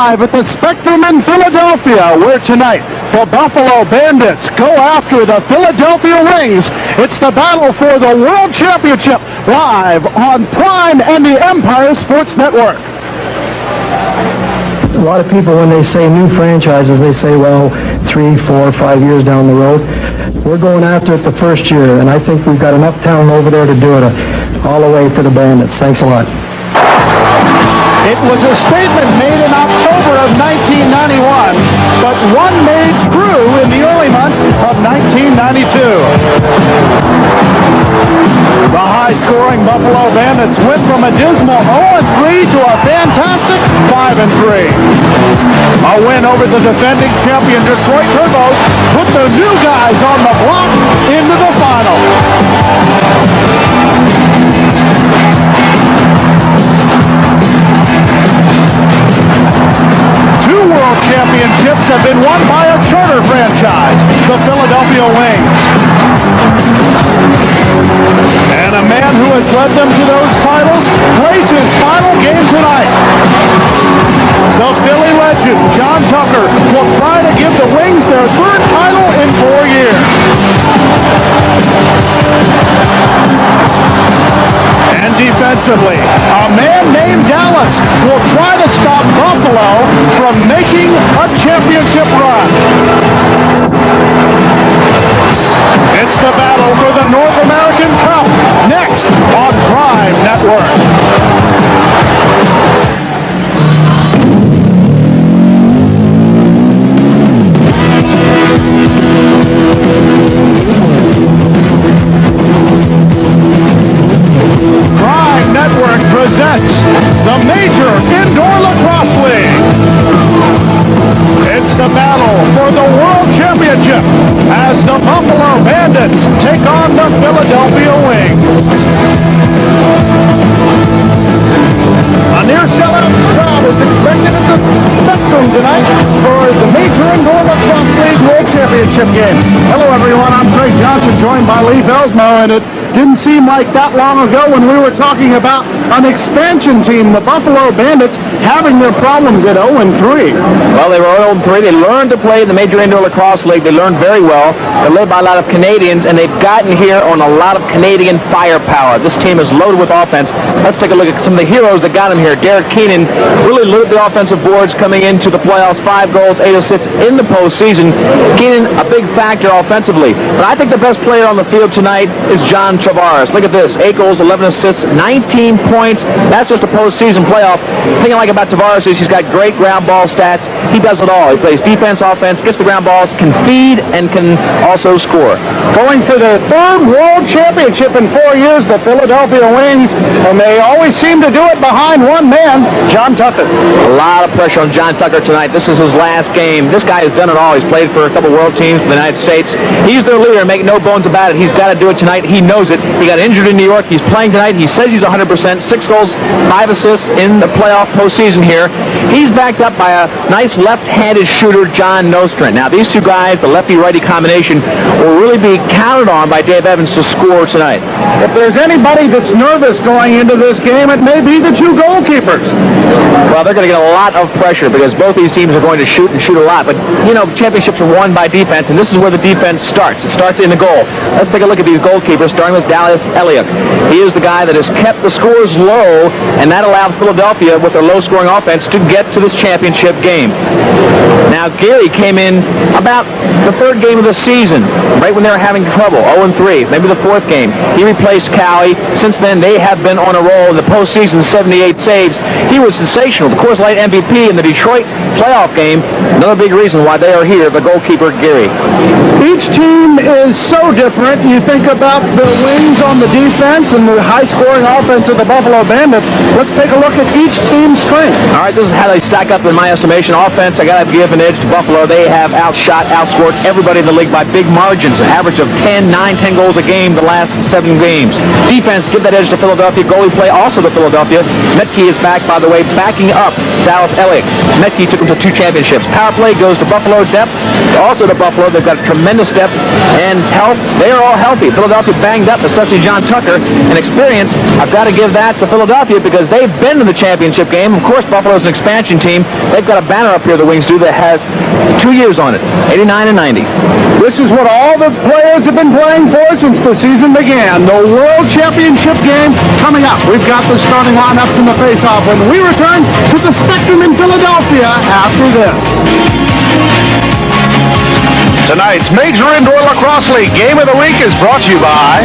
live at the Spectrum in Philadelphia, where tonight the Buffalo Bandits go after the Philadelphia Wings. It's the battle for the World Championship, live on Prime and the Empire Sports Network. A lot of people, when they say new franchises, they say, well, 3, 4, 5 years down the road. We're going after it the first year, and I think we've got enough talent over there to do it all the way for the Bandits. Thanks a lot. It was a statement made in October of 1991, but one made true in the early months of 1992. The high-scoring Buffalo Bandits went from a dismal 0-3 to a fantastic 5-3. A win over the defending champion Detroit Turbos put the new guys on the block into the final. Two world championships have been won by a charter franchise, the Philadelphia Wings. And a man who has led them to those titles plays his final game tonight. The Philly legend, John Tucker, will try to give the Wings their third title in 4 years. And defensively, a man named Dallas will try to stop Buffalo from making a championship run. It's the battle for the North American Cup, next on Prime Network. Prime Network presents the Major Indoor Lacrosse League. It's the battle for the World Championship as the Buffalo Bandits take on the Philadelphia Wings. A near sellout crowd is expected at the Spectrum tonight for the Major Indoor Lacrosse League World Championship game. Hello everyone, I'm Craig Johnson, joined by Lee Belsmo, and it didn't seem like that long ago when we were talking about an expansion team, the Buffalo Bandits, having their problems at 0-3. Well, they were 0-3. They learned to play in the Major Indoor Lacrosse League. They learned very well. They're led by a lot of Canadians, and they've gotten here on a lot of Canadian firepower. This team is loaded with offense. Let's take a look at some of the heroes that got him here. Derek Keenan really lit the offensive boards coming into the playoffs. 5 goals, 8 assists in the postseason. Keenan, a big factor offensively. But I think the best player on the field tonight is John Tavares. Look at this. 8 goals, 11 assists, 19 points. That's just a postseason playoff. The thing I like about Tavares is he's got great ground ball stats. He does it all. He plays defense, offense, gets the ground balls, can feed, and can also score. Going for their third World Championship in 4 years, the Philadelphia Wings, and they always seem to do it behind one man, John Tucker. A lot of pressure on John Tucker tonight. This is his last game. This guy has done it all. He's played for a couple world teams for the United States. He's their leader, make no bones about it. He's got to do it tonight. He knows it. He got injured in New York. He's playing tonight. He says he's 100%. 6 goals, 5 assists in the playoff postseason here. He's backed up by a nice left-handed shooter, John Nostrand. Now, these two guys, the lefty-righty combination, will really be counted on by Dave Evans to score tonight. If there's anybody that's nervous going into this game, it may be the two goalkeepers. Well, they're going to get a lot of pressure because both these teams are going to shoot and shoot a lot. But, you know, championships are won by defense, and this is where the defense starts. It starts in the goal. Let's take a look at these goalkeepers, starting with Dallas Elliott. He is the guy that has kept the scores low, and that allowed Philadelphia, with their low-scoring offense, to get to this championship game. Now, Gary came in about the 3rd game of the season, right when they were having trouble, 0-3, maybe the 4th game. He replaced Cowie. Since then, they have been on a roll in the postseason, 78 saves. He was sensational. The Coors Light MVP in the Detroit playoff game. Another big reason why they are here, the goalkeeper, Gary. Each team is so different. You think about the Wings on the defense and the high-scoring offense of the Buffalo Bandits. Let's take a look at each team's strength. All right, this is how they stack up in my estimation. Offense, I got to give an edge to Buffalo. They have outscored everybody in the league by big margins, an average of 10 goals a game the last 7 games. Defense, give that edge to Philadelphia. Goalie play, also to Philadelphia. Metke is back, by the way, backing up Dallas Elliott. Metke took them to 2 championships. Power play goes to Buffalo. Depth, also to Buffalo. They've got tremendous depth and health. They are all healthy. Philadelphia banged up, especially John Tucker. And experience, I've got to give that to Philadelphia because they've been to the championship game. Of course, Buffalo's an expansion team. They've got a banner up here, the Wings do, that has 2 years on it, 89 and 90. This is what all the players have been playing for since the season began. The World Championship game coming up. We've got the starting lineups in the face-off when we return to the Spectrum in Philadelphia after this. Tonight's Major Indoor Lacrosse League Game of the Week is brought to you by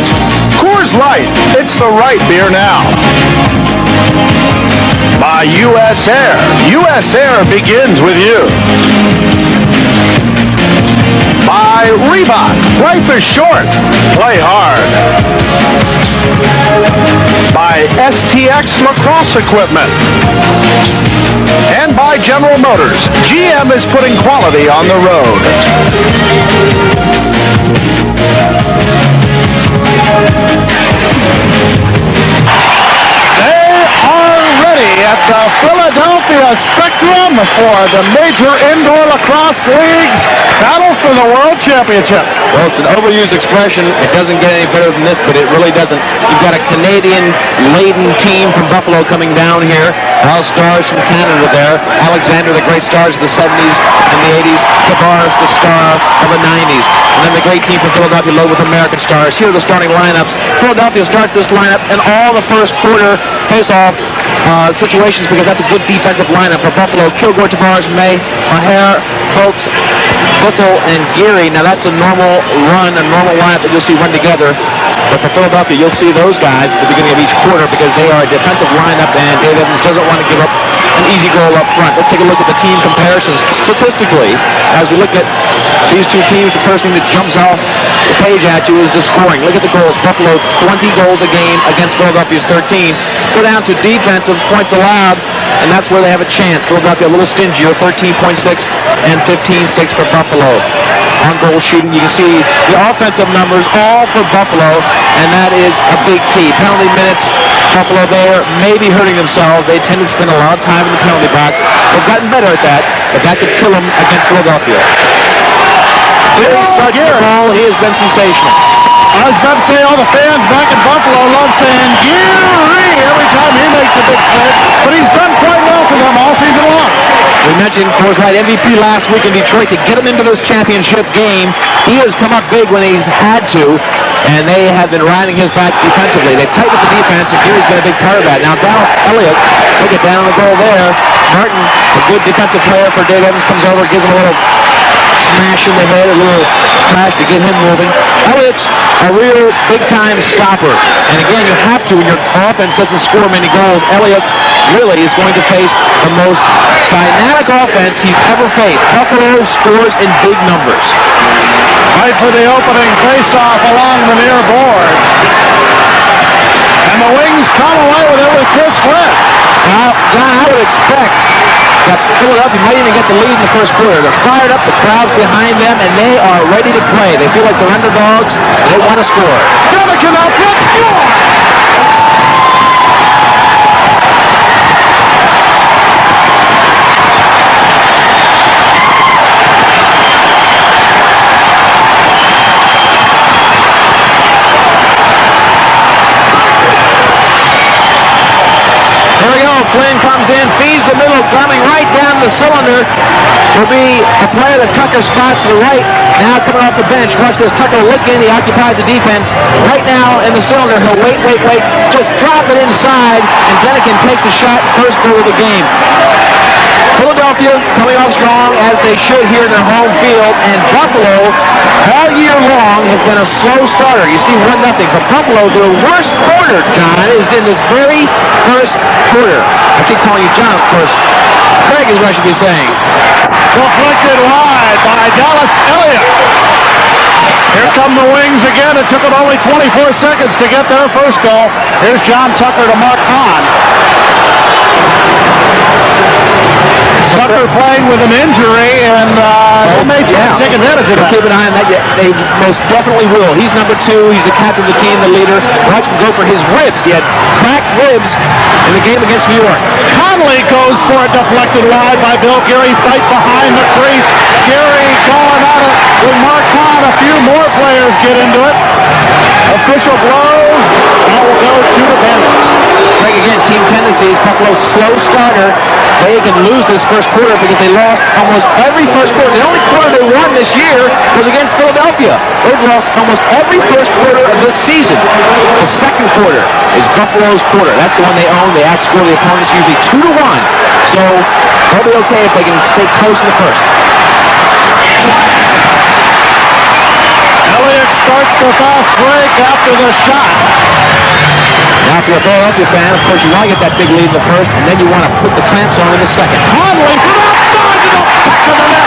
Coors Light. It's the right beer now. By U.S. Air. U.S. Air begins with you. By Reebok. Life is short. Play hard. By STX Lacrosse Equipment. And by General Motors. GM is putting quality on the road. They are ready at the Philadelphia Spectrum for the Major Indoor Lacrosse League's battle for the World Championship. Well, it's an overused expression. It doesn't get any better than this, but it really doesn't. You've got a Canadian-laden team from Buffalo coming down here. All stars from Canada there. Alexander, the great stars of the 70s and the 80s. Tavares, the star of the 90s. And then the great team from Philadelphia, loaded with American stars. Here are the starting lineups. Philadelphia starts this lineup in all the first quarter face-off situations because that's a good defensive lineup for Buffalo. Kilgore, Tavares, May, O'Hare, Holtz, Bussell, and Geary. Now that's a normal run, a normal lineup that you'll see run together. But for Philadelphia, you'll see those guys at the beginning of each quarter because they are a defensive lineup, and Dave Evans doesn't want to give up an easy goal up front. Let's take a look at the team comparisons. Statistically, as we look at these two teams, the first thing that jumps off the page at you is the scoring. Look at the goals. Buffalo, 20 goals a game against Philadelphia's 13. Go down to defensive points allowed, and that's where they have a chance. Philadelphia a little stingier, 13.6 and 15.6 for Buffalo. On goal shooting, you can see the offensive numbers all for Buffalo, and that is a big key. Penalty minutes, Buffalo there may be hurting themselves. They tend to spend a lot of time in the penalty box. They've gotten better at that, but that could kill them against Philadelphia. Here he starts the ball. He has been sensational. I was about to say all the fans back in Buffalo love saying Geary every time he makes a big save, but he's done quite well for them all season long. We mentioned Coors Light MVP last week in Detroit to get him into this championship game. He has come up big when he's had to, and they have been riding his back defensively. They've tightened up the defense, and Geary's been a big part of that. Now Dallas Elliott, they get down on the goal there. Martin, a good defensive player for Dave Evans, comes over, gives him a little smash in the head, a little smash to get him moving. Elliott's a real big-time stopper. And again, you have to when your offense doesn't score many goals. Elliott really is going to face the most dynamic offense he's ever faced. Buffalo scores in big numbers. Right for the opening face-off along the near board. And the Wings come away with it with Chris Flynn. Now, John, I would expect that Philadelphia might even get the lead in the first quarter. They're fired up, the crowd's behind them, and they are ready to play. They feel like they're underdogs. They want to score. Demikin up front, score! Flynn comes in, feeds the middle, coming right down the cylinder. Will be a player that Tucker spots to the right. Now coming off the bench. Watch this. Tucker look in. He occupies the defense. Right now in the cylinder. He'll wait. Just drop it inside. And Denikin takes the shot. First goal of the game. Philadelphia coming off strong as they should here in their home field. And Buffalo all year long has been a slow starter. You see 1-0. But Buffalo, their worst quarter, John, is in this very first quarter. I keep calling you John, of course. Craig is what I should be saying. Deflected wide by Dallas Elliott. Here come the Wings again. It took them only 24 seconds to get their first goal. Here's John Tucker to Mark Hahn. Tucker playing with an injury, and they may take advantage of that. Keep an eye on that. They most definitely will. He's number 2. He's the captain of the team, the leader. Watch him go for his ribs. He had cracked ribs in the game against New York. Conley goes for a deflected wide by Bill Geary. Fight behind the crease. Geary going at it with Mark Hahn. A few more players get into it. Official blows. That will go to the Bandits. Greg, again, team tendencies. Buffalo slow starter. They can lose this first quarter because they lost almost every first quarter. The only quarter they won this year was against Philadelphia. They've lost almost every first quarter of this season. The second quarter is Buffalo's quarter. That's the one they own. They outscore the opponents usually 2-1. So they'll be okay if they can stay close in the first. Elliott starts the fast break after the shot. Now, if you're a Philadelphia fan, of course, you want to get that big lead in the first, and then you want to put the clamps on in the second. Conley from outside to the back of the net.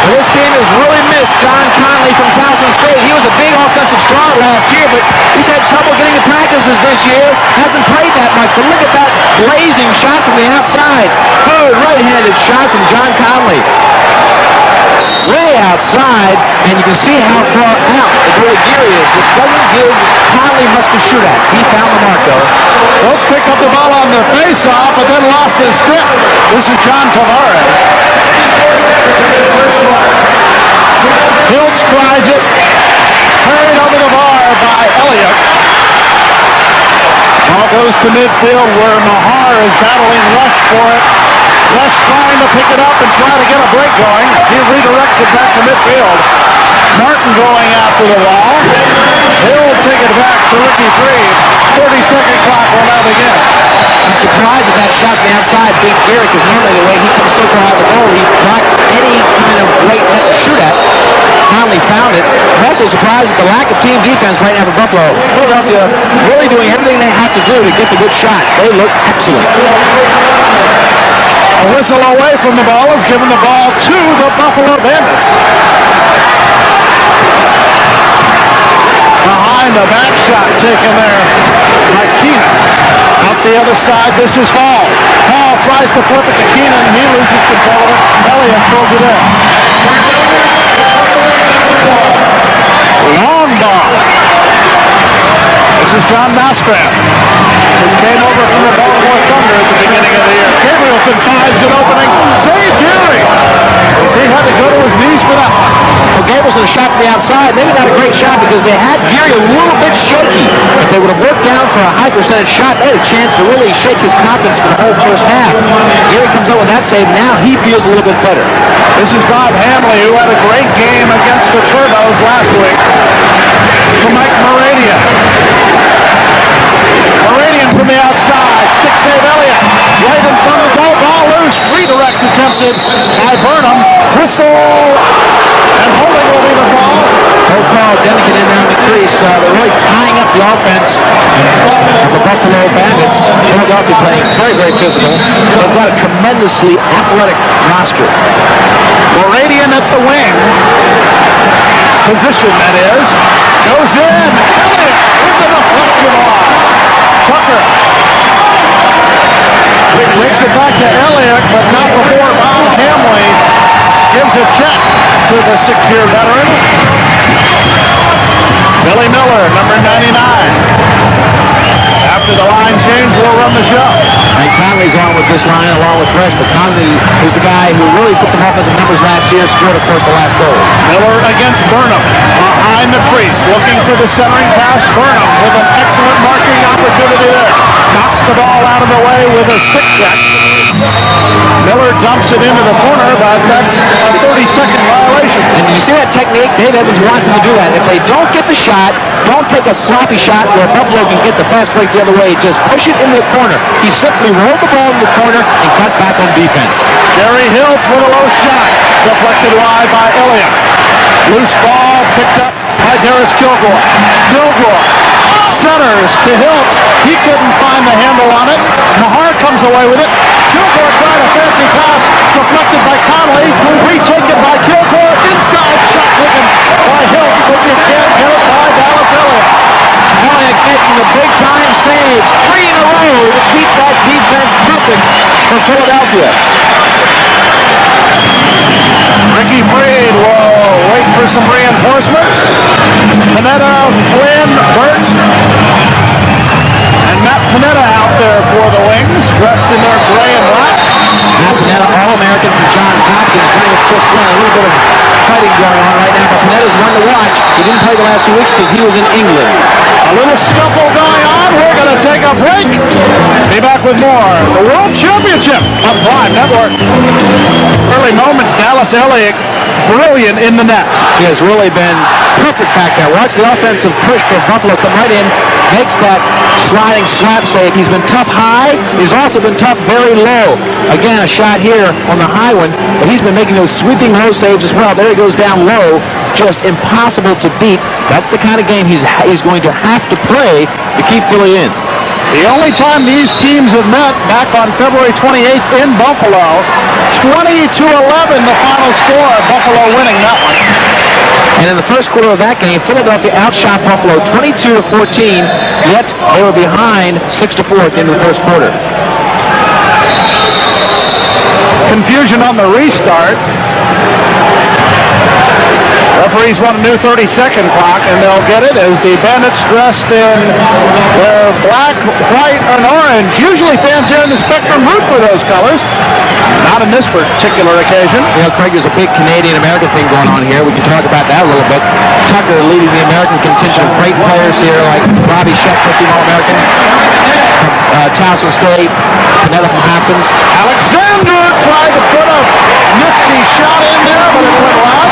Well, this team has really missed John Conley from Towson State. He was a big offensive star last year, but he's had trouble getting to practices this year. Hasn't played that much, but look at that blazing shot from the outside. Good right-handed shot from John Conley. Way outside, and you can see how far out the goalie Geary is, which doesn't give Conley much to shoot at. He found the mark, though. Both picked up the ball on their face-off, but then lost his stick. This is John Tavares. Hiltz tries it. Carried over the bar by Elliott. Ball goes to midfield where Mahar is battling Rush for it. Rush trying to pick it up and try to get a break going. He redirects it back to midfield. Martin going after the wall. He'll take it back to Ricky Freed. 30-second clock will now begin. I'm surprised that that shot from the outside beat Geary, because normally the way he comes so far out the goal, he blocks any kind of great net to shoot at. Conley found it. I'm also surprised at the lack of team defense right now for Buffalo. Philadelphia really doing everything they have to do to get the good shot. They look excellent. A whistle away from the ball is giving the ball to the Buffalo Bandits. Behind the back shot taken there by Keenan. Out the other side, this is Hall. Hall tries to flip it to Keenan. He loses control of it. Elliott throws it in. Long ball. This is John Nostrand, who came over from the Baltimore Thunder at the beginning of the year. Gabrielson finds an opening. Save Geary. He had to go to his knees for that one. Well, Gabrielson shot from the outside. Maybe not a great shot because they had Geary a little bit shaky. If they would have worked down for a high percentage shot, they had a chance to really shake his confidence for the whole first half. Geary comes up with that save. Now he feels a little bit better. This is Bob Hamley, who had a great game against the Turbos last week. To Mike Moradian. Moradian from the outside. 6-save Elliott. Right in front of the goal. Ball loose. Redirect attempted by Burnham. Whistle. And holding will be the ball. Old Carl Denikin in there in the crease. They're really tying up the offense of the Buffalo Bandits. Philadelphia playing very, very physical. They've got a tremendously athletic roster. Moradian at the wing. Position, that is. Goes in. Elliott into the deflection line. Tucker. Brings it back to Elliott, but not before Bob Hamley gives a check to the 6-year veteran. Billy Miller, number 99. After the line change, we'll run the show. And Conley's on with this line along with Fresh, but Conley is the guy who really put some offensive numbers last year, scored, of course, the last goal. Miller against Burnham. Behind the crease, looking for the centering pass. Burnham with an excellent marking opportunity there. Knocks the ball out of the way with a stick check. Miller dumps it into the corner, but that's a 30-second violation. And you see that technique? Dave Evans wants him to do that. If they don't get the shot, don't take a sloppy shot where Buffalo can get the fast break the other way. Just push it into the corner. He simply rolled the ball in the corner and cut back on defense. Jerry Hiltz with a low shot. Deflected wide by Elliott. Loose ball picked up by Darius Kilgore. Kilgore centers to Hiltz. He couldn't find the handle on it. Mahar comes away with it. Kilgore tried a fancy pass. Deflected by Conley. Retaken by Kilgore. Inside shot taken by Hiltz. But you can't get it by Dallas Elliott. Elliott getting the big-time save. 3 in a row to keep that defense moving for Philadelphia. Ricky Freed will wait for some reinforcements. Panetta, Flynn, Burt, and Matt Panetta out there for the Wings, dressed in their gray and black. Matt Panetta, All-American from Chris Glenn. A little bit of fighting going on right now, but Panetta's one to watch. He didn't play the last 2 weeks because he was in England. A little scuffle going on. We're going to take a break. Be back with more. The World Championship on Prime Network. Early moments, Dallas Elliott, brilliant in the nets. He has really been perfect back there. Watch the offensive push for Buffalo come right in, makes that sliding slap save. He's been tough high. He's also been tough very low. Again, a shot here on the high one, but he's been making those sweeping low saves as well. There he goes down low. Just impossible to beat. That's the kind of game he's going to have to play to keep Philly in. The only time these teams have met back on February 28th in Buffalo, 20-11 the final score, Buffalo winning that one. And in the first quarter of that game, Philadelphia outshot Buffalo 22-14, yet they were behind 6-4 at the end of the first quarter. Confusion on the restart. Referees want a new 30-second clock, and they'll get it as the Bandits dressed in their black, white, and orange. Usually fans here in the Spectrum root for those colors. Not in this particular occasion. You know, Craig, there's a big Canadian-American thing going on here. We can talk about that a little bit. Tucker leading the American contingent of great players here like Bobby Scheck, first-team All-American from Towson State, Panetta from Hopkins. Alexander tried to put a nifty shot in there, but it went wide.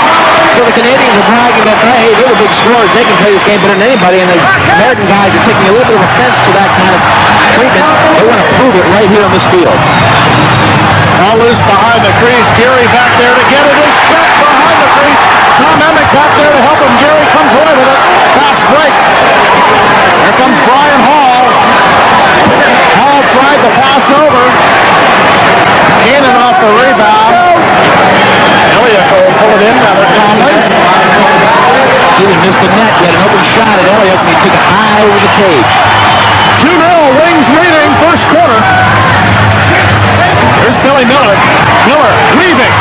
So the Canadians are bragging that, hey, they're the big scorers. They can play this game better than anybody. And the American guys are taking a little bit of offense to that kind of treatment. They want to prove it right here on this field. All loose behind the crease. Gary back there to get it. It's shot behind the crease. Tom Emick back there to help him. Gary comes away with it. Fast break. Here comes Brian Hall. Hall tried to pass over. Keenan off the rebound. Elliott will pull it in rather calmly. He missed the net. He had an open shot at Elliott, and he took it high over the cage. 2-0, Wings leading first quarter. Here's Billy Miller. Miller weaving.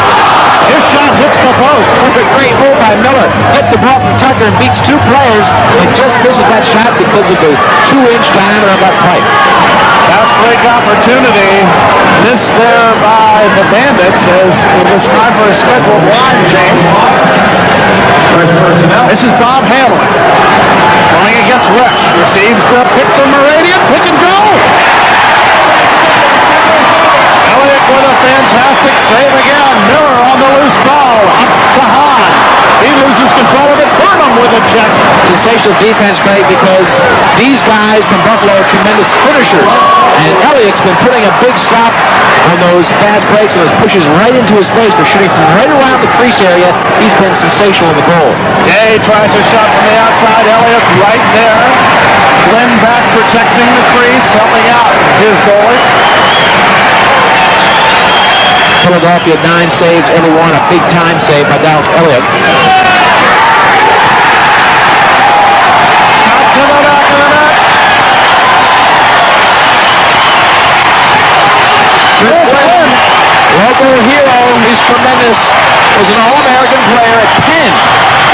His shot hits the post. What a great move by Miller. Hits the ball from Tucker and beats two players and just misses that shot because of the 2-inch diameter of that pipe. Fast break opportunity. Missed there by the Bandits as it was time for a scheduled line change. This is Bob Hamlin. Going against Rush. Receives the pick from Meridian. Pick and go. Elliott with a fantastic save again. Miller on the loose ball. Up to Hahn. He loses control of it. Burnham with a check. Sensational defense, Craig, because these guys from Buffalo are tremendous finishers. And Elliott's been putting a big stop on those fast breaks and those pushes right into his face. They're shooting from right around the crease area. He's been sensational in the goal. Gay tries a shot from the outside. Elliott right there. Glenn back protecting the crease, helping out his goalie. Philadelphia 9 saves, every one a big time save by Dallas Elliott. Out to the back of the net. Local hero, he's tremendous. Was an All-American player at Penn.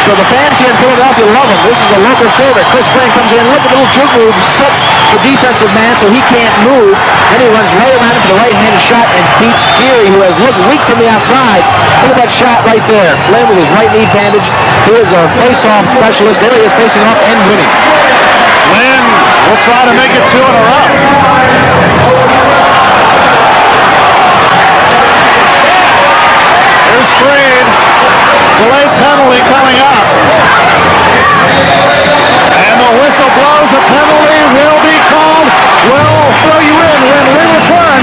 So the fans here in Philadelphia love him. This is a local favorite. Chris Green comes in, look at the little juke move, sets the defensive man so he can't move. Then he runs right around him for the right-handed shot and beats Geary, who has looked weak from the outside. Look at that shot right there. Flynn with his right knee bandage. He is a face-off specialist. There he is facing off and winning. Lynn will try to make it 2 in a row. Here's Freed. Delayed penalty coming up. And the whistle blows. A penalty will be called. We'll throw you in when we return.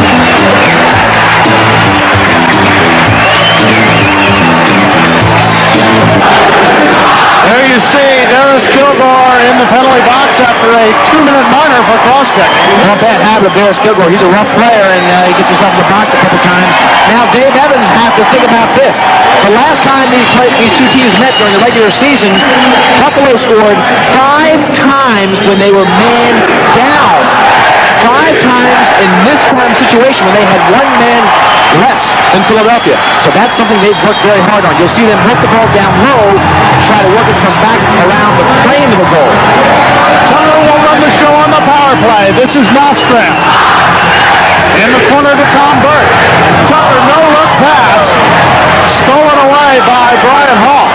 There you see Darius Kilgore in the penalty box after a 2-minute minor for cross-checking. Not bad habit of Darius Kilgore. He's a rough player, and he gets himself in the box a couple times. Now Dave Evans has to think about this. The last time these two teams met during the regular season, Buffalo scored 5 times when they were man down. 5 times in this kind of situation when they had 1 man less than Philadelphia. So that's something they've worked very hard on. You'll see them hit the ball down low, try to work it from back around the frame of the goal. Tucker will run the show on the power play. This is Nostram. In the corner to Tom Burke. Tucker, no-look pass. Stolen away by Brian Hall.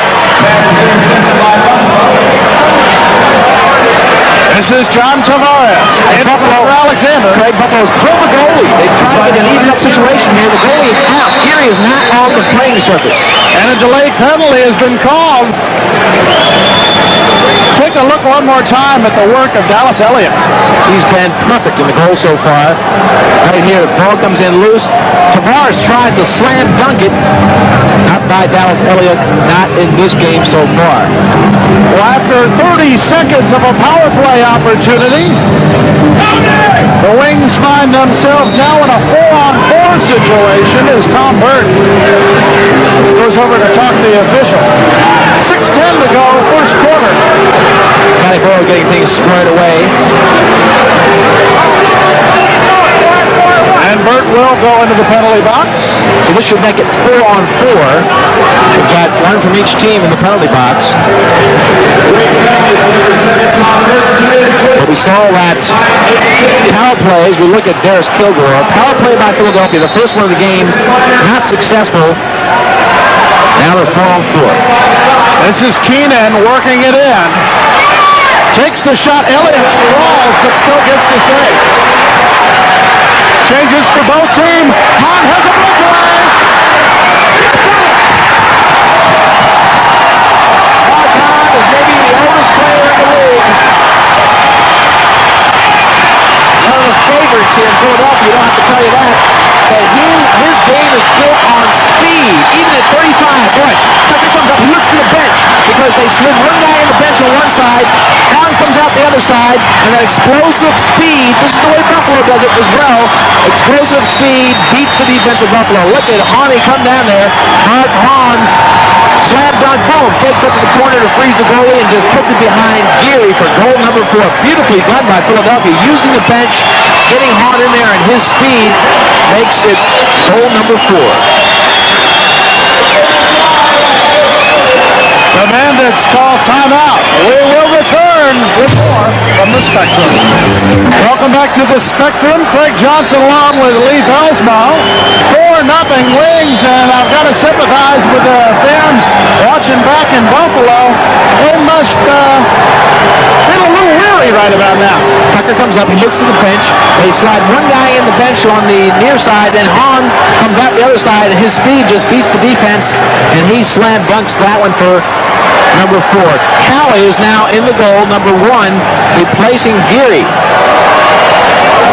This is John Tavares. And Buffalo for Alexander. Craig Buffalo's pulled the goalie. They tried to get an even-up situation here. The goalie is out. Geary is not on the playing surface. And a delayed penalty has been called. Take a look one more time at the work of Dallas Elliott. He's been perfect in the goal so far. Right here, the ball comes in loose. Tavares tried to slam dunk it. Not by Dallas Elliott, not in this game so far. Well, after 30 seconds of a power play opportunity, the Wings find themselves now in a 4-on-4 situation as Tom Burke goes over to talk to the official. 6:10 to go, first quarter. Scotty Burrow getting things squared away. And Burt will go into the penalty box. So this should make it 4-on-4. We've got one from each team in the penalty box. But we saw that power plays. We look at Darius Kilgore. Power play by Philadelphia, the first one of the game, not successful. Now they're 4-on-4. This is Keenan working it in. Takes the shot. Elliott falls, but still gets the save. Changes for both teams. Hahn has a breakaway. Mark Hahn is maybe the oldest player in the league. One of the favorites here in Philadelphia, you don't have to tell you that. But his game is built on speed, even at 35. Boy, Tucker comes up, he looks to the bench because they slid one guy in the bench on one side, Hahn comes out the other side, and that explosive speed, this is the way Buffalo does it as well, explosive speed beats the defense of Buffalo. Look at Hahn come down there, Hahn slam dunk, boom, takes up to the corner to freeze the goalie and just puts it behind Geary for goal number 4. Beautifully done by Philadelphia, using the bench, getting Hahn in there, and his speed makes it goal number 4. The Bandits call timeout. We will return with more from the Spectrum. Welcome back to the Spectrum. Craig Johnson along with Lee Belsmo. 4-0 Wings, and I've got to sympathize with the fans watching back in Buffalo. They must feel a little weary right about now. Tucker comes up, he looks to the bench. They slide one guy in the bench on the near side, then Hahn comes out the other side, and his speed just beats the defense, and he slam dunks that one for number 4. Callie is now in the goal, number 1, replacing Geary.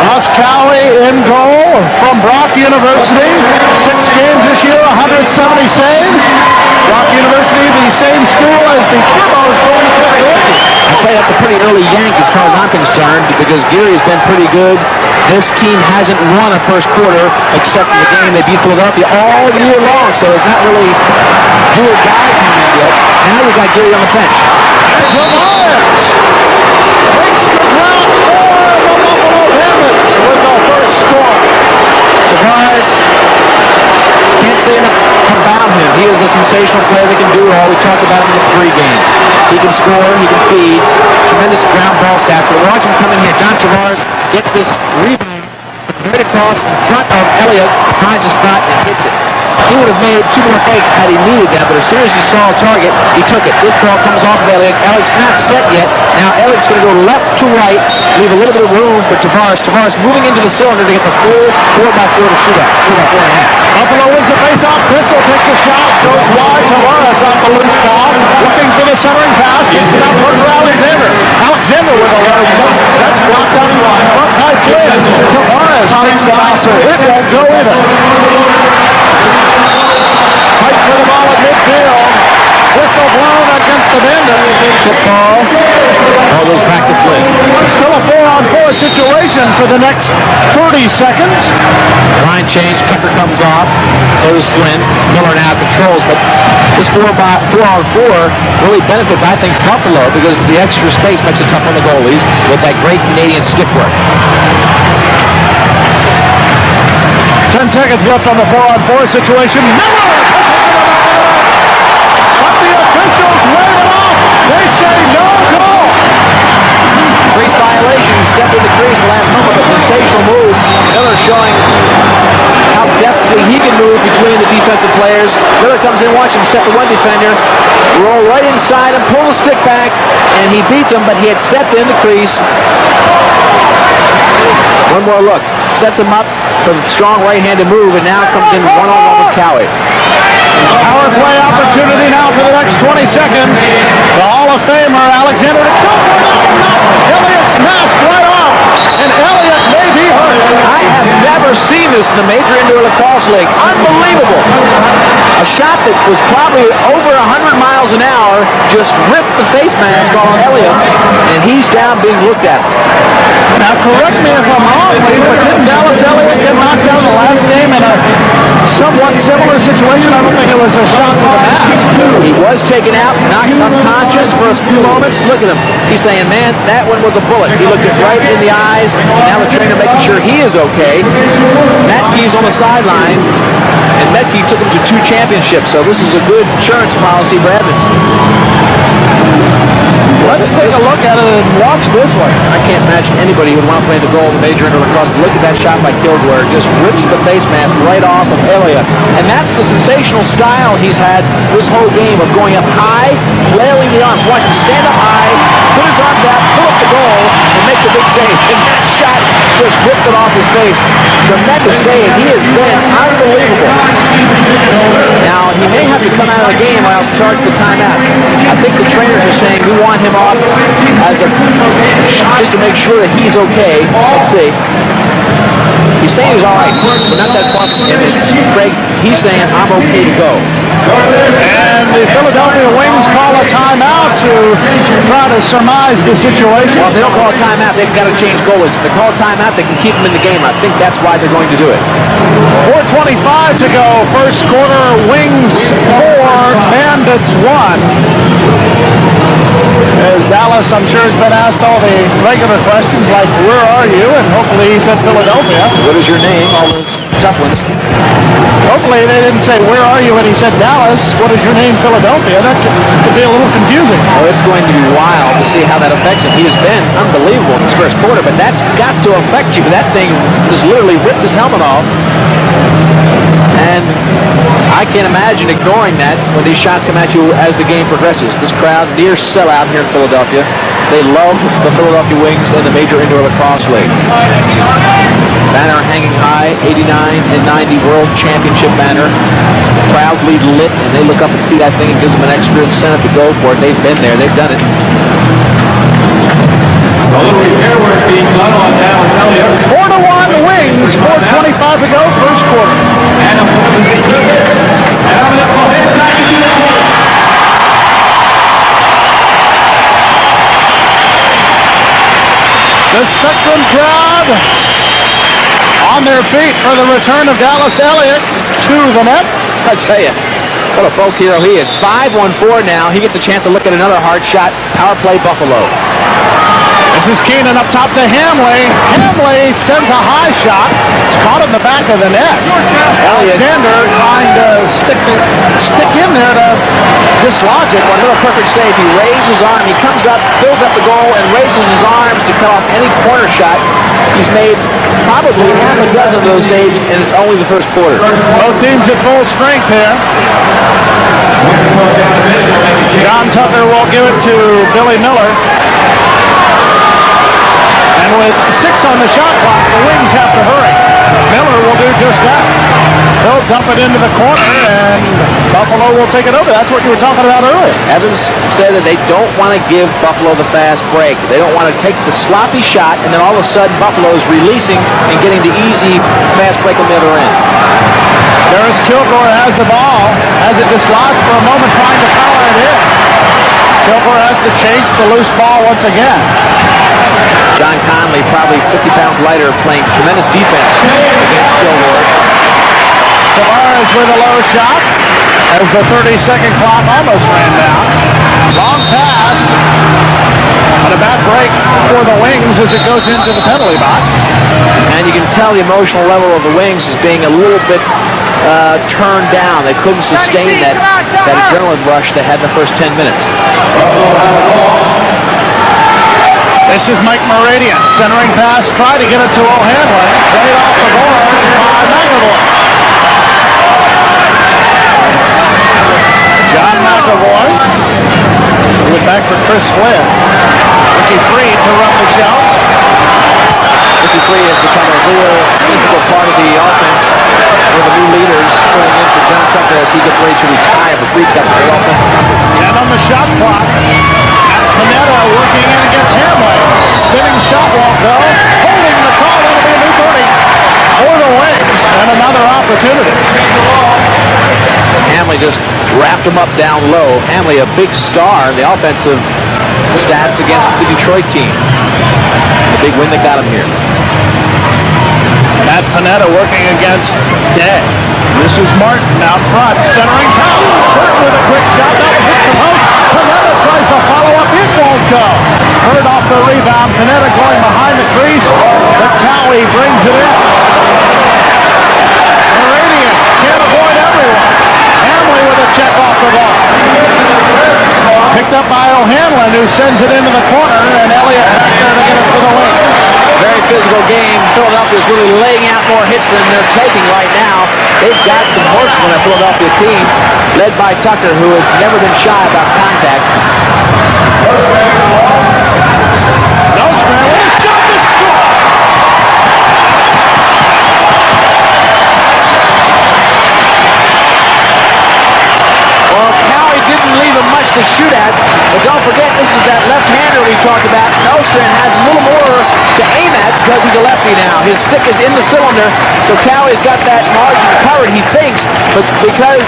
Ross Cowley in goal from Brock University. 6 games this year, 170 saves. Brock University, the same school as the Turbos going to Philadelphia. I'd say that's a pretty early yank as far as I'm concerned because Geary has been pretty good. This team hasn't won a first quarter except in the game they beat Philadelphia all year long, so it's not really do or die time yet. Now we've got Geary on the bench. Tavares breaks the ground for the Buffalo Bandits with the first score. Tavares, can't say enough about him. He is a sensational player that can do it all. We talked about him in the 3 games. He can score, he can feed, tremendous ground ball stats. But watch him come in here. John Tavares gets this rebound right across in front of Elliott, finds a spot and hits it. He would have made 2 more fakes had he needed that, but as soon as he saw a target, he took it. This ball comes off of Elliott. Elliott's not set yet. Now Elliott's going to go left to right, leave a little bit of room for Tavares. Tavares moving into the cylinder to get the full 4x4 to shoot up. 4x4.5. Buffalo wins the face-off. Bissell takes a shot, goes wide. Tavares off the loose ball, looking for the centering pass, gets it out for Alexander. Alexander with a low shot. That's blocked out wide. Front high Flynn. Tavares takes the bouncer. It won't go either. Fight for the ball at midfield. Whistle blown against the Bandits. Tip ball. All goes back to Flynn. Still a 4-on-4 situation for the next 30 seconds. Line change, Tucker comes off, so does Flynn. Miller now controls, but this 4-on-4 really benefits, I think, Buffalo because the extra space makes it tough on the goalies with that great Canadian stick work. 10 seconds left on the 4-on-4 situation. Miller! But the officials wave it off. They say no goal. Crease violation, stepped in the crease the last moment, but sensational move. Miller showing how deftly he can move between the defensive players. Miller comes in, watch him set the one defender. roll right inside him, pull the stick back, and he beats him, but he had stepped in the crease. One more look. Sets him up for the strong right-handed move, and now comes in one-on-one with Cowie. Power play opportunity now for the next 20 seconds. The Hall of Famer, Alexander Elliott smashed right off, and Elliott may be hurt. I have never seen this in the Major Indoor Lacrosse League. Unbelievable. A shot that was probably over 100 miles an hour just ripped the face mask on Elliott, and he's down being looked at. Now, correct me if I'm wrong, please, but didn't Dallas Elliott get knocked down the last game in a somewhat similar situation? I don't think it was a shot to the mask. He was taken out, knocked unconscious for a few moments. Look at him. He's saying, man, that one was a bullet. He looked it right in the eyes. Now the trainer making sure he is okay. Metke's on the sideline, and Metke took him to 2 championships, so this is a good insurance policy for Evans. Let's take a look at it and watch this one. I can't imagine anybody who would want to play the goal in the Major Indoor Lacrosse. Look at that shot by Kilgore. Just rips the face mask right off of Elliott. And that's the sensational style he's had this whole game of going up high, flailing the arms. Watch him stand up high, put his arms out, pull up the goal, and make the big save. And that shot just ripped it off his face. Tremendous save. He has been unbelievable. Now, he may have to come out of the game or else charge the timeout. I think the trainers are saying we want him off as a just to make sure that he's okay. Let's see. He's saying he's all right, but not that far from him. Craig, he's saying I'm okay to go. And the Philadelphia Wings call a timeout to try to surmise the situation. Well, if they don't call a timeout, they've got to change goalies. If they call a timeout, they can keep them in the game. I think that's why they're going to do it. 4:25 to go. First quarter, Wings 4, Bandits 1. As Dallas, I'm sure, has been asked all the regular questions like, where are you? And hopefully he said Philadelphia. What is your name? All those tough ones. Hopefully they didn't say, where are you? And he said Dallas. What is your name? Philadelphia. That could be a little confusing. Oh, it's going to be wild to see how that affects him. He has been unbelievable in this first quarter, but that's got to affect you. That thing just literally ripped his helmet off. And I can't imagine ignoring that when these shots come at you as the game progresses. This crowd, near sellout here in Philadelphia. They love the Philadelphia Wings and the Major Indoor Lacrosse League. Banner hanging high, 89 and 90 World Championship banner. Proudly lit, and they look up and see that thing and gives them an extra incentive to go for it. They've been there. They've done it. A little repair work being done on Dallas Elliott. 4-1 Wings, 4:25 to go, first quarter. The Spectrum crowd on their feet for the return of Dallas Elliott to the net. I tell you, what a folk hero he is. 5-1-4 now. He gets a chance to look at another hard shot. Power play Buffalo. This is Keenan up top to Hamley. Hamley sends a high shot. It's caught in the back of the net. Alexander trying to stick in there to dislodge it. Another perfect save. He raises his arm. He comes up, fills up the goal, and raises his arms to cut off any corner shot. He's made probably half a dozen of those saves, and it's only the first quarter. Both teams at full strength here. John Tucker will give it to Billy Miller. And with 6 on the shot clock, the Wings have to hurry. Miller will do just that. He'll dump it into the corner, and Buffalo will take it over. That's what you were talking about earlier. Evans said that they don't want to give Buffalo the fast break. They don't want to take the sloppy shot, and then all of a sudden Buffalo is releasing and getting the easy fast break on the other end. There's Kilgore has the ball, has it dislodged for a moment, trying to power it in. Kilgore has to chase the loose ball once again. John Conley, probably 50 pounds lighter, playing tremendous defense against Kilgore. Tavares with a low shot as the 30-second clock almost ran down. Long pass, but a bad break for the Wings as it goes into the penalty box. And you can tell the emotional level of the Wings is being a little bit turned down. They couldn't sustain that adrenaline rush they had in the first 10 minutes. This is Mike Meridian, centering pass, try to get it to O'Hanlon. Played off the board by McAvoy. John McAvoy Chris Flynn. Ricky Freed to run the show. Ricky Freed has become a real integral part of the offense. One of the new leaders filling in for John Tucker as he gets ready to retire. But Freed's got some great offensive numbers. 10 on the shot clock. Matt Panetta working in against Hamlin. Spinning shot won't go. Holding the call. That'll be a new 30 for the Wings. And another opportunity. Hamley just wrapped him up down low. Hamley, a big star in the offensive stats against the Detroit team. The big win that got him here. Matt Panetta working against Day. This is Martin out front, centering Cowie. Hurt with a quick shot, now it hits the post. Panetta tries to follow up, it won't go. Hurt off the rebound, Panetta going behind the crease, but Cowie brings it in. The Radiant can't avoid everyone. Hamley with a check off the ball. Picked up by O'Hanlon, who sends it into the corner, and Elliott back there to get it for the win. Very physical game. Philadelphia is really laying out more hits than they're taking right now. They've got some horsemen on the Philadelphia team, led by Tucker, who has never been shy about contact. Nostrand with a shot to score! Well, Cowie didn't leave him much to shoot at, but don't forget, this is that left-hander we talked about. Nostrand has a little more to aim at because he's a lefty now. His stick is in the cylinder, so Cowie's got that margin covered, he thinks, but because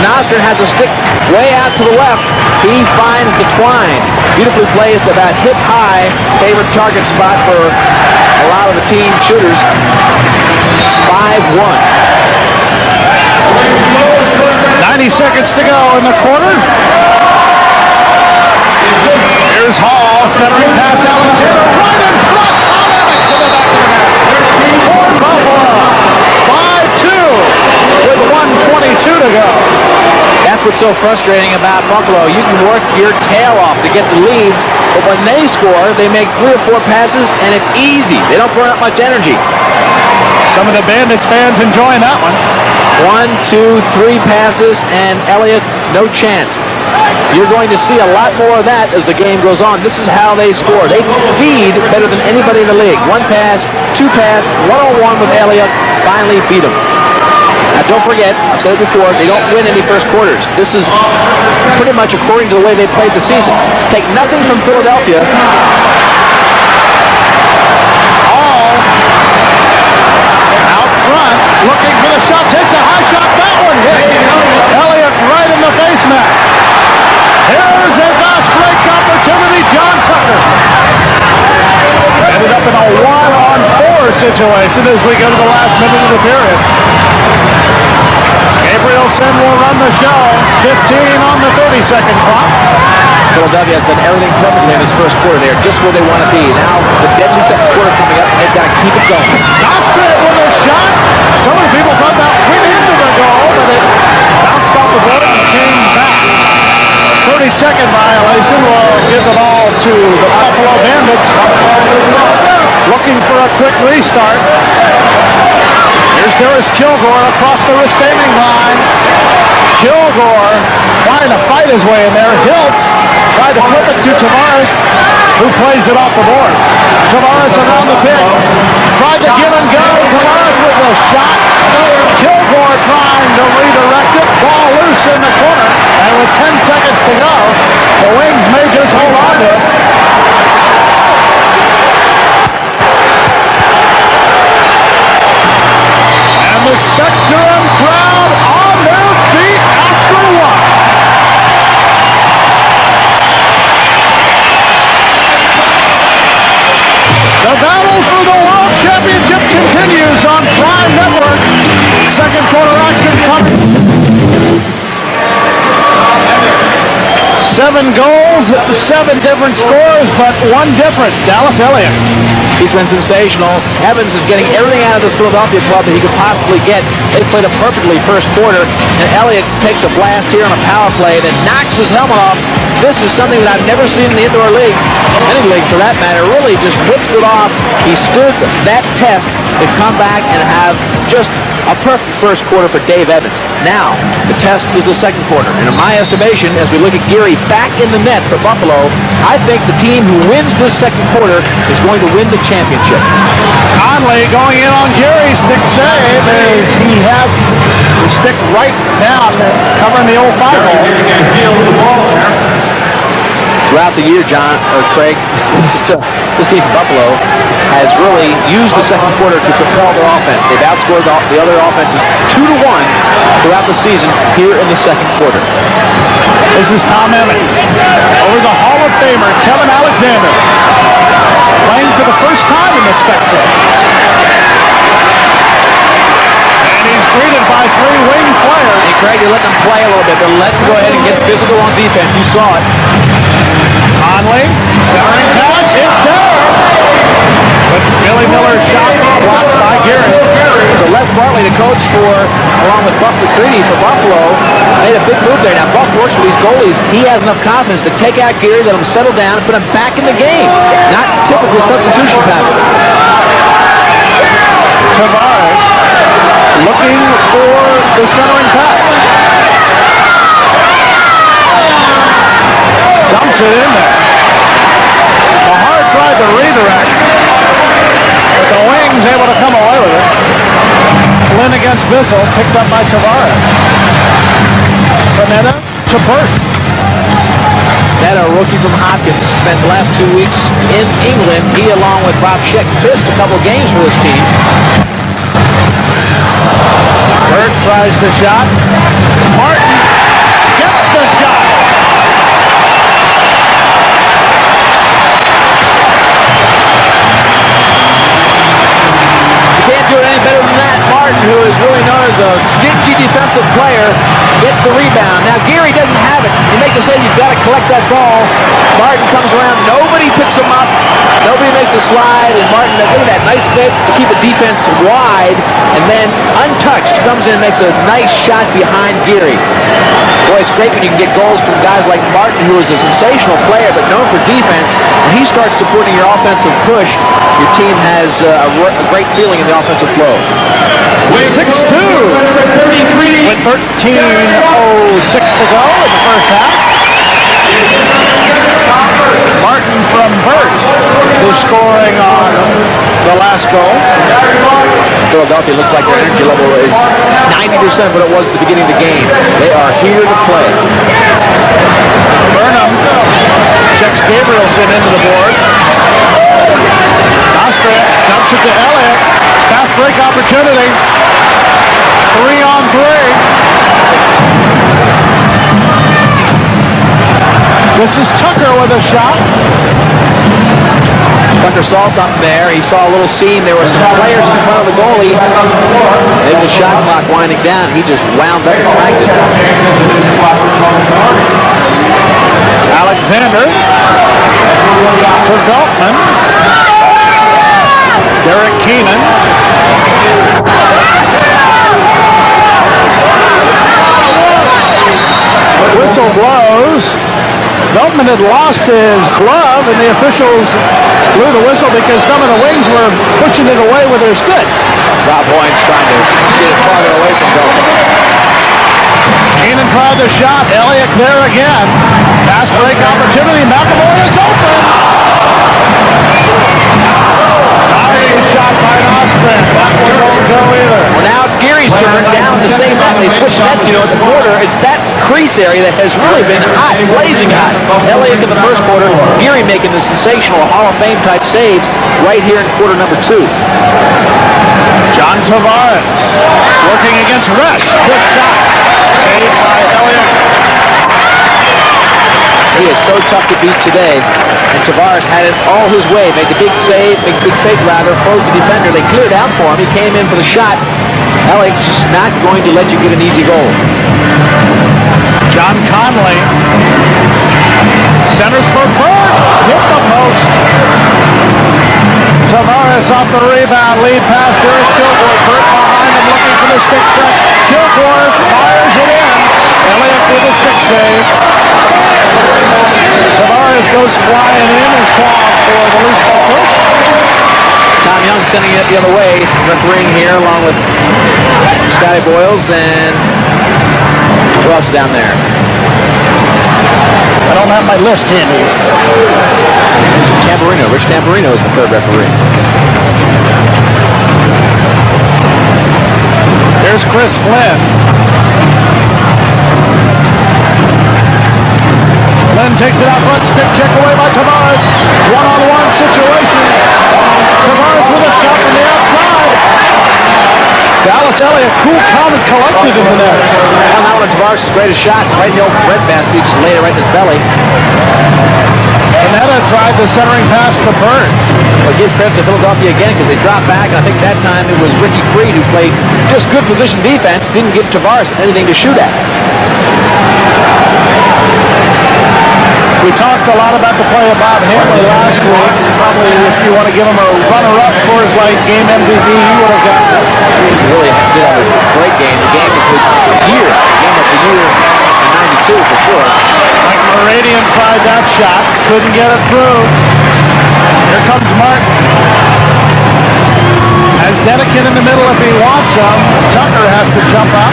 Nostrand has a stick way out to the left, he finds the twine. Beautifully placed, about hip high, favorite target spot for a lot of the team shooters. 5-1. 90 seconds to go in the quarter. Here's Hall, centering pass, Alexander, right in front, Alexander to the back of the net. For Buffalo, 5-2 with 1:22 to go. That's what's so frustrating about Buffalo. You can work your tail off to get the lead, but when they score, they make 3 or 4 passes, and it's easy. They don't burn up much energy. Some of the Bandits fans enjoying that one. 1, 2, 3 passes, and Elliott, no chance. You're going to see a lot more of that as the game goes on. This is how they score. They feed better than anybody in the league. 1 pass, 2 pass, 1-on-1 with Elliott, finally beat him. Now don't forget, I've said it before, they don't win any first quarters. This is pretty much according to the way they played the season. Take nothing from Philadelphia. All out front, looking for the shot, takes a high shot, that one hit. Elliott right in the face mask. Here's a fast break opportunity, John Tucker. Ended up in a 1-on-4 situation as we go to the last minute of the period. Gabrielson will run the show. 15 on the 30-second clock. Philadelphia has done everything perfectly in this first quarter. They're just where they want to be. Now the deadly second quarter coming up, and they've got to keep it going. Nostrand with a shot. Some of the people thought that went into the goal, but it bounced off the board and came back. 30-second violation will give the ball to the Buffalo Bandits. Looking for a quick restart. Here's Darius Kilgore across the retaining line. Kilgore trying to fight his way in there. Hiltz tried to flip it to Tavares, who plays it off the board. Tavares around the pin. Tried to give and go. Tavares with a shot. Kilgore trying to redirect it. Ball loose in the corner. And with 10 seconds to go, the Wings may just hold on to it. And the Spectrum crowd on their feet after one. The battle for the World Championship continues on Prime Network. Second quarter action coming. 7 goals, 7 different scores, but 1 difference. Dallas Elliott. He's been sensational. Evans is getting everything out of this Philadelphia club that he could possibly get. They played a perfectly first quarter, and Elliott takes a blast here on a power play that knocks his helmet off this is something that I've never seen in the indoor league, any league for that matter. Really just whipped it off. He stood that test to come back and have just a perfect first quarter for Dave Evans. Now, the test is the second quarter. And in my estimation, as we look at Geary back in the nets for Buffalo, I think the team who wins this second quarter is going to win the championship. Conley going in on Geary's stick save as he has the stick right down, covering the old five hole. Throughout the year, Craig, this team from Buffalo has really used the second quarter to propel their offense. They've outscored the other offenses 2-1 throughout the season here in the second quarter. This is Tom Emmett over the Hall of Famer, Kevin Alexander, playing for the first time in the spectacle. And he's greeted by three Wings players. Hey, Craig, you let them play a little bit, but let them go ahead and get physical on defense. You saw it. Conley, centering pass, it's there. But Billy Miller's shot blocked by Geary. So Les Bartley, the coach along with Buck McCready for Buffalo, made a big move there. Now, Buck works with these goalies. He has enough confidence to take out Geary, let him settle down, and put him back in the game. Not typical substitution pattern. Tavares looking for the centering pass. Dumps it in there. A hard try to redirect, but the Wings able to come away with it. Flynn against Bissell, picked up by Tavares. Panetta to Burt. That a rookie from Hopkins spent the last 2 weeks in England. He, along with Bob Scheck, missed a couple games for this team. Burt tries the shot. Martin gets the shot. You can't do it any better than that. Martin, who is really known as a stingy defensive player, gets the rebound. Now, Geary doesn't have it. You make the save, you've got to collect that ball. Martin comes around. Nobody picks him up. Nobody makes the slide. And Martin, look at that nice fake to keep the defense wide. And then, untouched, comes in and makes a nice shot behind Geary. Boy, it's great when you can get goals from guys like Martin, who is a sensational player, but known for defense. When he starts supporting your offensive push, your team has a great feeling in the offensive flow. 6-2 with 13:06 to go in the first half. Martin from Burt is scoring on the last goal. Philadelphia looks like their energy level is 90% what it was at the beginning of the game. They are here to play. Burnham checks Gabrielson into the board. Ostrand dumps it to Elliott. Fast break opportunity. 3-on-3. This is Tucker with a shot. Tucker saw something there. He saw a little seam. There were some players in front of the goalie. Maybe the shot clock winding down. He just wound up and franked it. Alexander for Veltman. Derek Keenan. Whistle blows. Veltman had lost his glove, and the officials blew the whistle because some of the Wings were pushing it away with their sticks. Rob Hoynes trying to get it farther away from Veltman. Keenan tried the shot. Elliott there again. Fast break opportunity. McAvoy is open. Diving shot by Ostrand. That one won't go either. Well, now it's Geary's turn down the same net. They switched nets, at the quarter. It's that crease area that has really been hot, blazing hot. Elliott in the first quarter. Geary making the sensational Hall of Fame type saves right here in quarter number 2. John Tavares working against Resch. Quick shot. Saved by Elliott. He is so tough to beat today. And Tavares had it all his way. Made the big save, big fake rather, froze the defender. They cleared out for him. He came in for the shot. Elliott's just not going to let you get an easy goal. John Conley centers for Burt. Hit the post. Tavares off the rebound. Lead pass. There's Kilgore. Burt behind him looking for the stick check. Kilgore fires it in. Elliott with a stick save. the other way, refereeing here along with Scotty Boyles and who else is down there? I don't have my list handy. Tamburino. Rich Tamburino is the third referee. Here's Chris Flynn. Flynn takes it out front, stick check away by Tavares. One-on-one situation. Tavares with a shot from the outside. Dallas Elliott, cool, calm, and collected in the net. Well, now one of Tavares' greatest shots, right in the old breadbasket, he just laid it right in his belly. Panetta tried the centering pass to Bird. Well, give credit to Philadelphia again because they dropped back, and I think that time it was Ricky Freed who played just good position defense, didn't give Tavares anything to shoot at. We talked a lot about the play of Bob Hanley last week. Probably if you want to give him a runner-up for his game MVP, he would have got that. He really did have a great game. The game of the year. Game of the year in 92 for sure. Mike Meridian tried that shot. Couldn't get it through. Here comes Martin. Has Denikin in the middle if he wants him. Tucker has to jump up.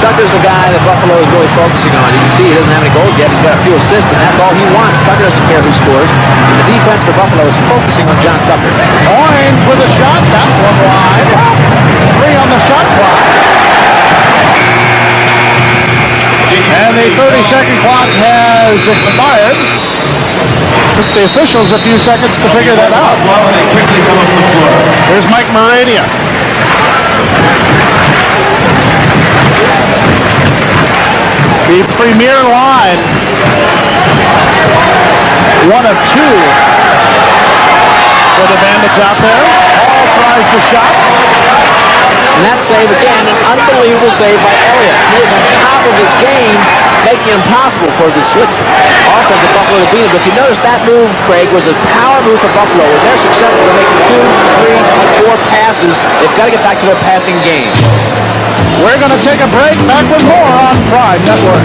Tucker's the guy that Buffalo is really focusing on. You can see he doesn't have any goals yet. He's got a few assists, and that's all he wants. Tucker doesn't care who scores. The defense for Buffalo is focusing on John Tucker. Orange with a shot. That one wide. 3 on the shot clock. And the 30-second clock has expired. Took the officials a few seconds to figure that out. They quickly come up the floor. Here's Mike Meridian. The premier line. 1 of 2 for the Bandits out there. Hall tries the shot. And that save, again, an unbelievable save by Elliott. He is on top of his game, making it impossible for the slick offense of Buffalo to beat him. But if you notice, that move, Craig, was a power move for Buffalo. When they're successful in making 2, 3, 4 passes, they've got to get back to their passing game. We're going to take a break. Back with more on Pride Network.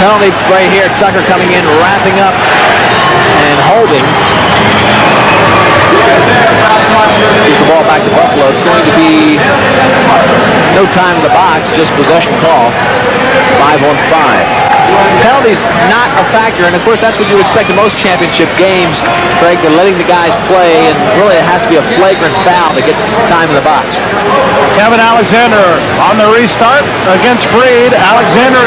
Penalty right here. Tucker coming in, wrapping up and holding. Keep the ball back to Buffalo. It's going to be no time in the box, just possession call. 5-on-5. Penalties not a factor, and of course that's what you expect in most championship games, Craig. They're letting the guys play, and really it has to be a flagrant foul to get time in the box. Kevin Alexander on the restart against Freed. Alexander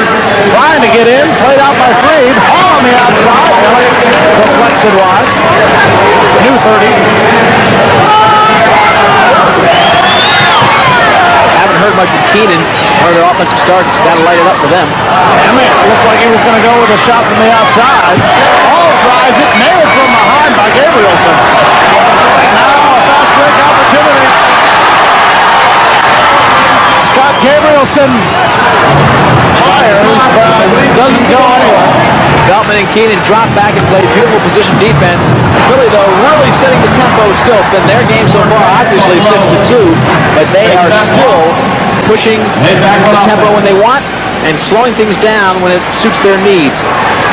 trying to get in, played out by Freed. Hall on the outside. Elliott deflects it wide. New 30. Haven't heard much from Keenan, one of their offensive stars. It's got to light it up for them. Emmett looked like he was going to go with a shot from the outside. Hall drives it, nailed from behind by Gabrielson. Now a fast break opportunity. Scott Gabrielson fires, but doesn't go anywhere. Beltman and Keenan drop back and play beautiful position defense. Philly, though, really setting the tempo still. In their game so far, obviously 6-2, but they are still pushing the tempo when they want and slowing things down when it suits their needs.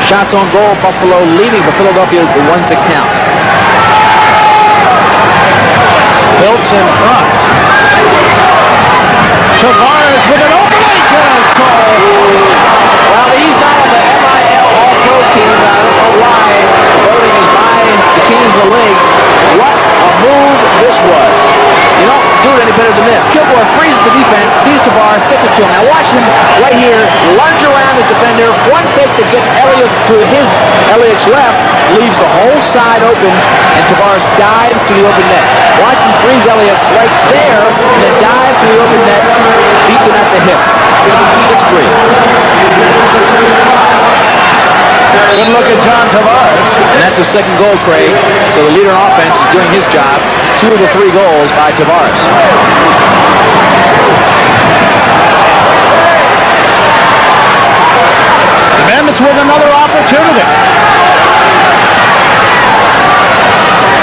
Shots on goal, Buffalo leading, but Philadelphia the ones that count. Phillips in front. Tavares with an opening tennis goal. Well, he's not on the MIL All-Pro team. I don't know why. Voting is by the teams in the league. What a move this was. You don't do it any better than this. Kilgore freezes the defense, sees Tavares, gets it to him. Now watch him right here, lunge around his defender, one fake to get Elliott to Elliott's left, leaves the whole side open, and Tavares dives to the open net. Watch him freeze Elliott right there, and then dive to the open net, beats him at the hip. 6-3. Good look at John Tavares. And that's his second goal, Craig. So the leader on offense is doing his job. 2 of the 3 goals by Tavares. The Bandits with another opportunity.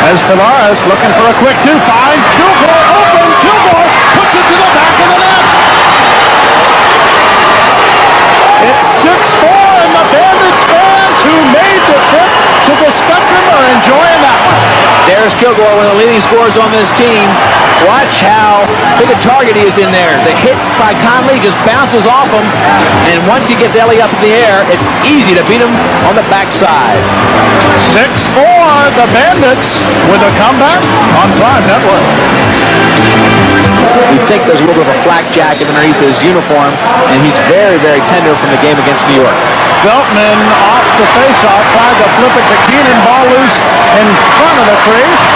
As Tavares looking for a quick 2, finds Kilgore open. Kilgore puts it to the back of the net. It's 6-4, and the Bandits fans who made the trip to the Spectrum are enjoying Kilgore, one of the leading scorers on this team. Watch how big a target he is in there. The hit by Conley just bounces off him, and once he gets Ellie up in the air, it's easy to beat him on the backside. 6-4, the Bandits with a comeback on Prime Network. You think there's a little bit of a flak jacket underneath his uniform, and he's very, very tender from the game against New York. Beltman off the faceoff, tried to flip it to Keenan, ball loose in front of the crease.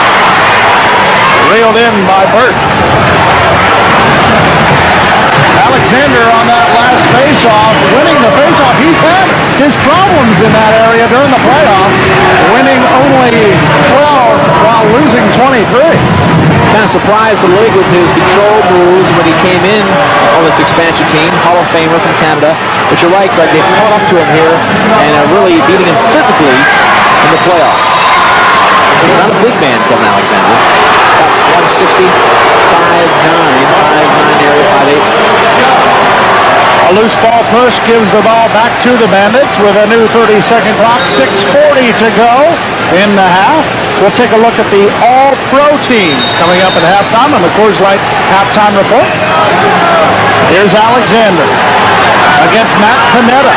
Reeled in by Burt. Alexander on that last faceoff, winning the faceoff. He's had his problems in that area during the playoffs, winning only 12 while losing 23. Kind of surprised the league with his control moves when he came in on this expansion team. Hall of Famer from Canada. But you're right, Greg, they've caught up to him here and are really beating him physically in the playoffs. He's not a big man, Kevin Alexander. About 160, 5'9", 5'9", area, 5'8". A loose ball push gives the ball back to the Bandits with a new 30-second clock. 6:40 to go in the half. We'll take a look at the All-Pro teams coming up at halftime on the Coors Light Halftime Report. Here's Alexander against Matt Panetta.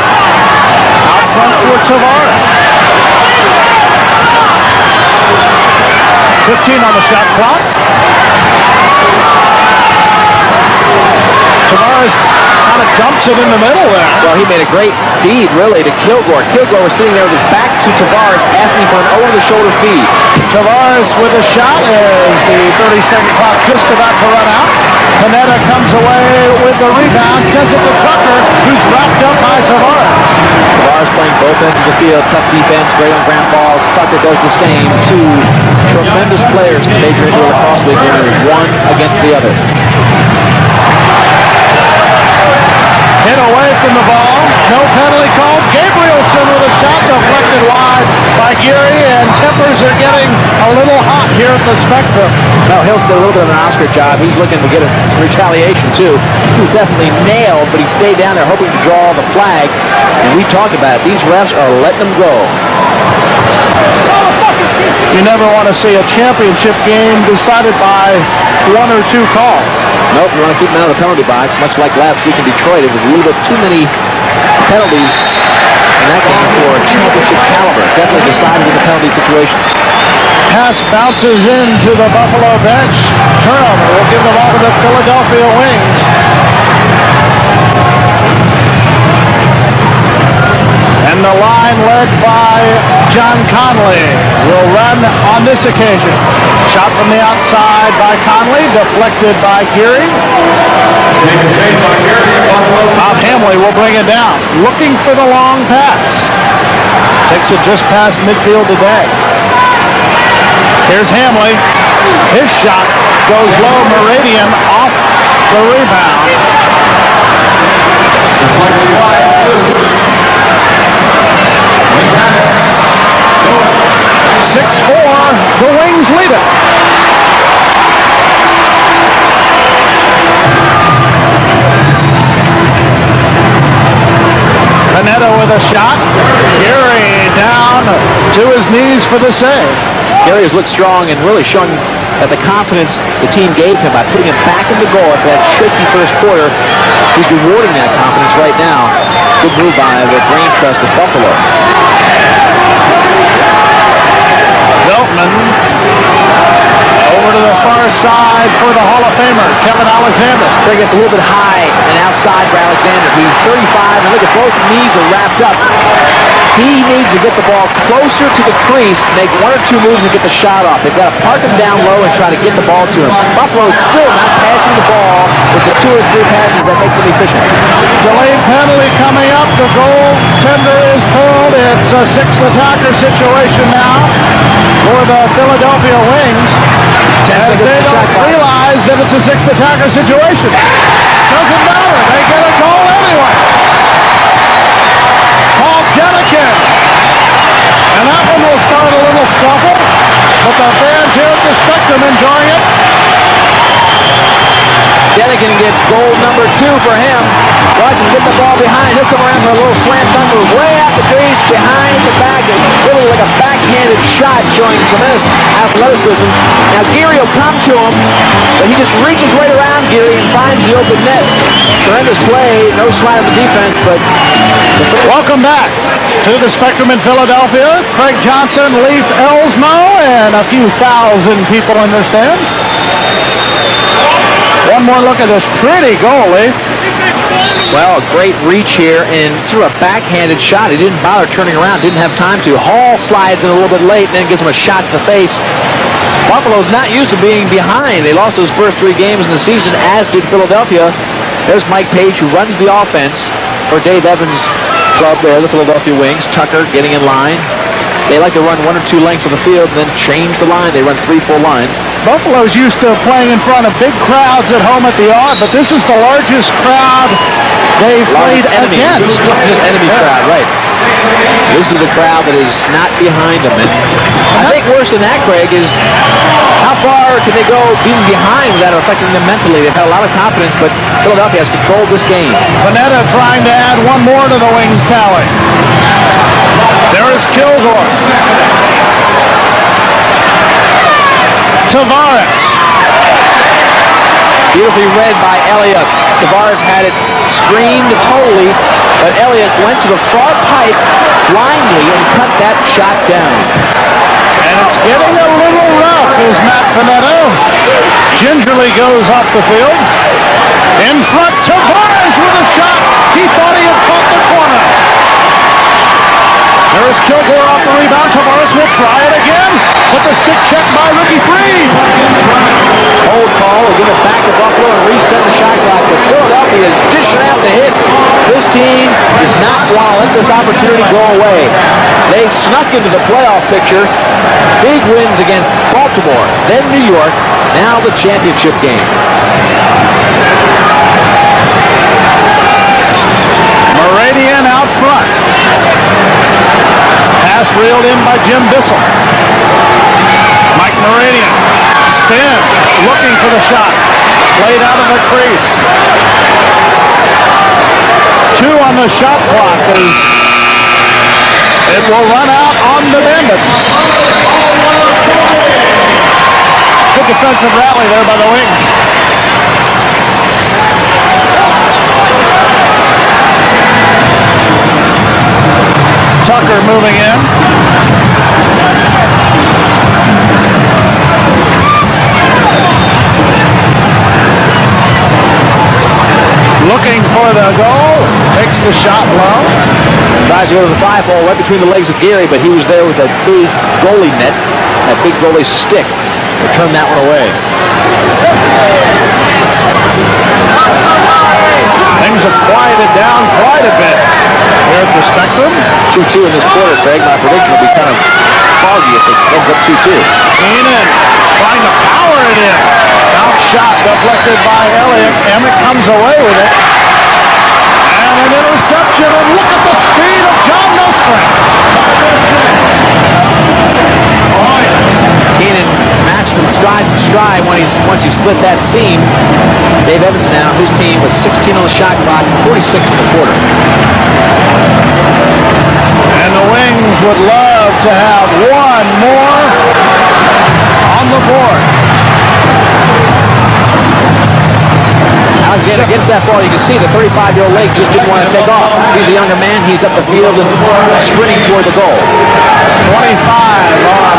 Out front for Tavares. 15 on the shot clock. Tavares kind of dumps it in the middle there. Well, he made a great feed, really, to Kilgore. Kilgore was sitting there with his back to Tavares, asking for an over-the-shoulder feed. Tavares with a shot as the 30-second clock just about to run out. Panetta comes away with the rebound, sends it to Tucker, who's wrapped up by Tavares. Tavares playing both ends of the field, tough defense, great on ground balls. Tucker does the same. Two tremendous players in the Major Indoor Lacrosse League, one against the other. Hit away from the ball. No penalty called. Gabrielson with a shot deflected wide by Geary, and tempers are getting a little hot here at the Spectrum. Well, Hills did a little bit of an Oscar job. He's looking to get some retaliation, too. He was definitely nailed, but he stayed down there hoping to draw the flag. And we talked about it. These refs are letting them go. You never want to see a championship game decided by one or two calls. Nope, you want to keep them out of the penalty box, much like last week in Detroit. It was a little bit too many penalties in that game for a championship caliber. Definitely decided in the penalty situations. Pass bounces into the Buffalo bench. Turnover will give the ball to the Philadelphia Wings. And the line led by John Conley will run on this occasion. Shot from the outside by Conley, deflected by Geary. Bob Hamley will bring it down, looking for the long pass. Takes it just past midfield today. Here's Hamley. His shot goes low. Meridian off the rebound. 6-4, the Wings lead it. Panetta with a shot. Geary down to his knees for the save. Geary has looked strong and really showing that the confidence the team gave him by putting him back in the goal after that shaky first quarter. He's rewarding that confidence right now. Good move by the Brain Trust of Buffalo. Beltman over to the far side for the Hall of Famer, Kevin Alexander. There gets a little bit high and outside for Alexander. He's 35, and look at both knees are wrapped up. He needs to get the ball closer to the crease, make one or two moves and get the shot off. They've got to park him down low and try to get the ball to him. Buffalo is still not passing the ball with the two or three passes that make them efficient. Delayed penalty coming up. The goaltender is pulled. It's a sixth attacker situation now for the Philadelphia Wings. As they don't realize that it's a sixth attacker situation. Doesn't matter. They get a goal anyway. Paul Denikin. And that one will start a little scuffle, but the fans here at the Spectrum enjoying it. Denikin gets goal number 2 for him. Watch him get the ball behind. He'll come around for a little slam dunk move way out the crease. behind the back. It's really like a backhanded shot showing tremendous athleticism. Now Geary will come to him, but he just reaches right around Geary and finds the open net. Tremendous play, no slide of the defense, but... Welcome back to the Spectrum in Philadelphia. Craig Johnson, Leif Elsmo, and a few thousand people in the stands. One more look at this pretty goal, Leif. Well, a great reach here and sort of a backhanded shot. He didn't bother turning around, didn't have time to. Hall slides in a little bit late and then gives him a shot to the face. Buffalo's not used to being behind. They lost those first 3 games in the season, as did Philadelphia. There's Mike Page, who runs the offense for Dave Evans' club there, the Philadelphia Wings. Tucker getting in line. They like to run 1 or 2 lengths of the field and then change the line. They run 3 full lines. Buffalo's used to playing in front of big crowds at home at the Yard, but this is the largest crowd they've played against. This is not just enemy crowd, right. This is a crowd that is not behind them. And I think worse than that, Craig, is how far can they go being behind without affecting them mentally? They've had a lot of confidence, but Philadelphia has controlled this game. Panetta trying to add 1 more to the Wings tally. There is Kilgore. Tavares. Beautifully read by Elliott. Tavares had it screened totally, but Elliott went to the far pipe blindly and cut that shot down. And it's getting a little rough as Matt Panetta gingerly goes up the field. In front, Tavares with a shot. He thought he had caught the corner. There is Kilgore off the rebound. Tavares will try it again, but the stick check by Ricky Freed. Hold call will give it back to Buffalo and reset the shot clock. But Philadelphia is dishing out the hits. This team does not want to let this opportunity go away. They snuck into the playoff picture. Big wins against Baltimore, then New York, now the championship game. Meridian out front. Pass reeled in by Jim Bissell. Mike Meridian spins, looking for the shot. Played out of the crease. 2 on the shot clock as it will run out on the Bandits. Good defensive rally there by the Wings. Tucker moving in. Looking for the goal. Takes the shot low. Tries to go to the 5-hole right between the legs of Geary, but he was there with that big goalie net, that big goalie stick. They turned that one away. Things have quieted down quite a bit here at the Spectrum. 2-2 in this quarter, Craig. My prediction will be kind of foggy if it ends up 2-2. Keenan trying to power it in. Bounce shot deflected by Elliott. Emmett comes away with it. And an interception. And look at the speed of John Nostrom. Keenan matched him stride for stride once he split that seam. Dave Evans now, his team with 16 on the shot clock, 46 in the quarter. And the Wings would love to have 1 more on the board. Alexander gets that ball. You can see the 35-year-old leg just didn't want to take off. He's a younger man. He's up the field and sprinting toward the goal. 25 on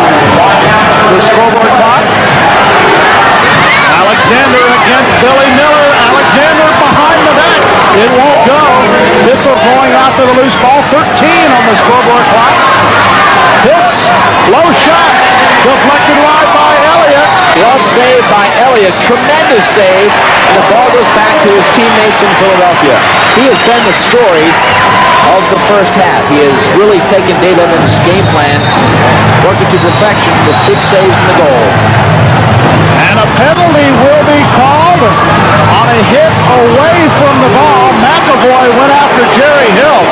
the scoreboard clock. Alexander against Billy Miller. Alexander behind the back. It won't go. Bissell going after the loose ball. 13 on the scoreboard clock. Hits. Low shot. Deflected wide by Elliott. Glove save by Elliott. Tremendous save. And the ball goes back to his teammates in Philadelphia. He has been the story of the first half. He has really taken Dave Evans' game plan, working to perfection with big saves in the goal. And a penalty will be called on a hit away from the ball. McAvoy went after Jerry Hill.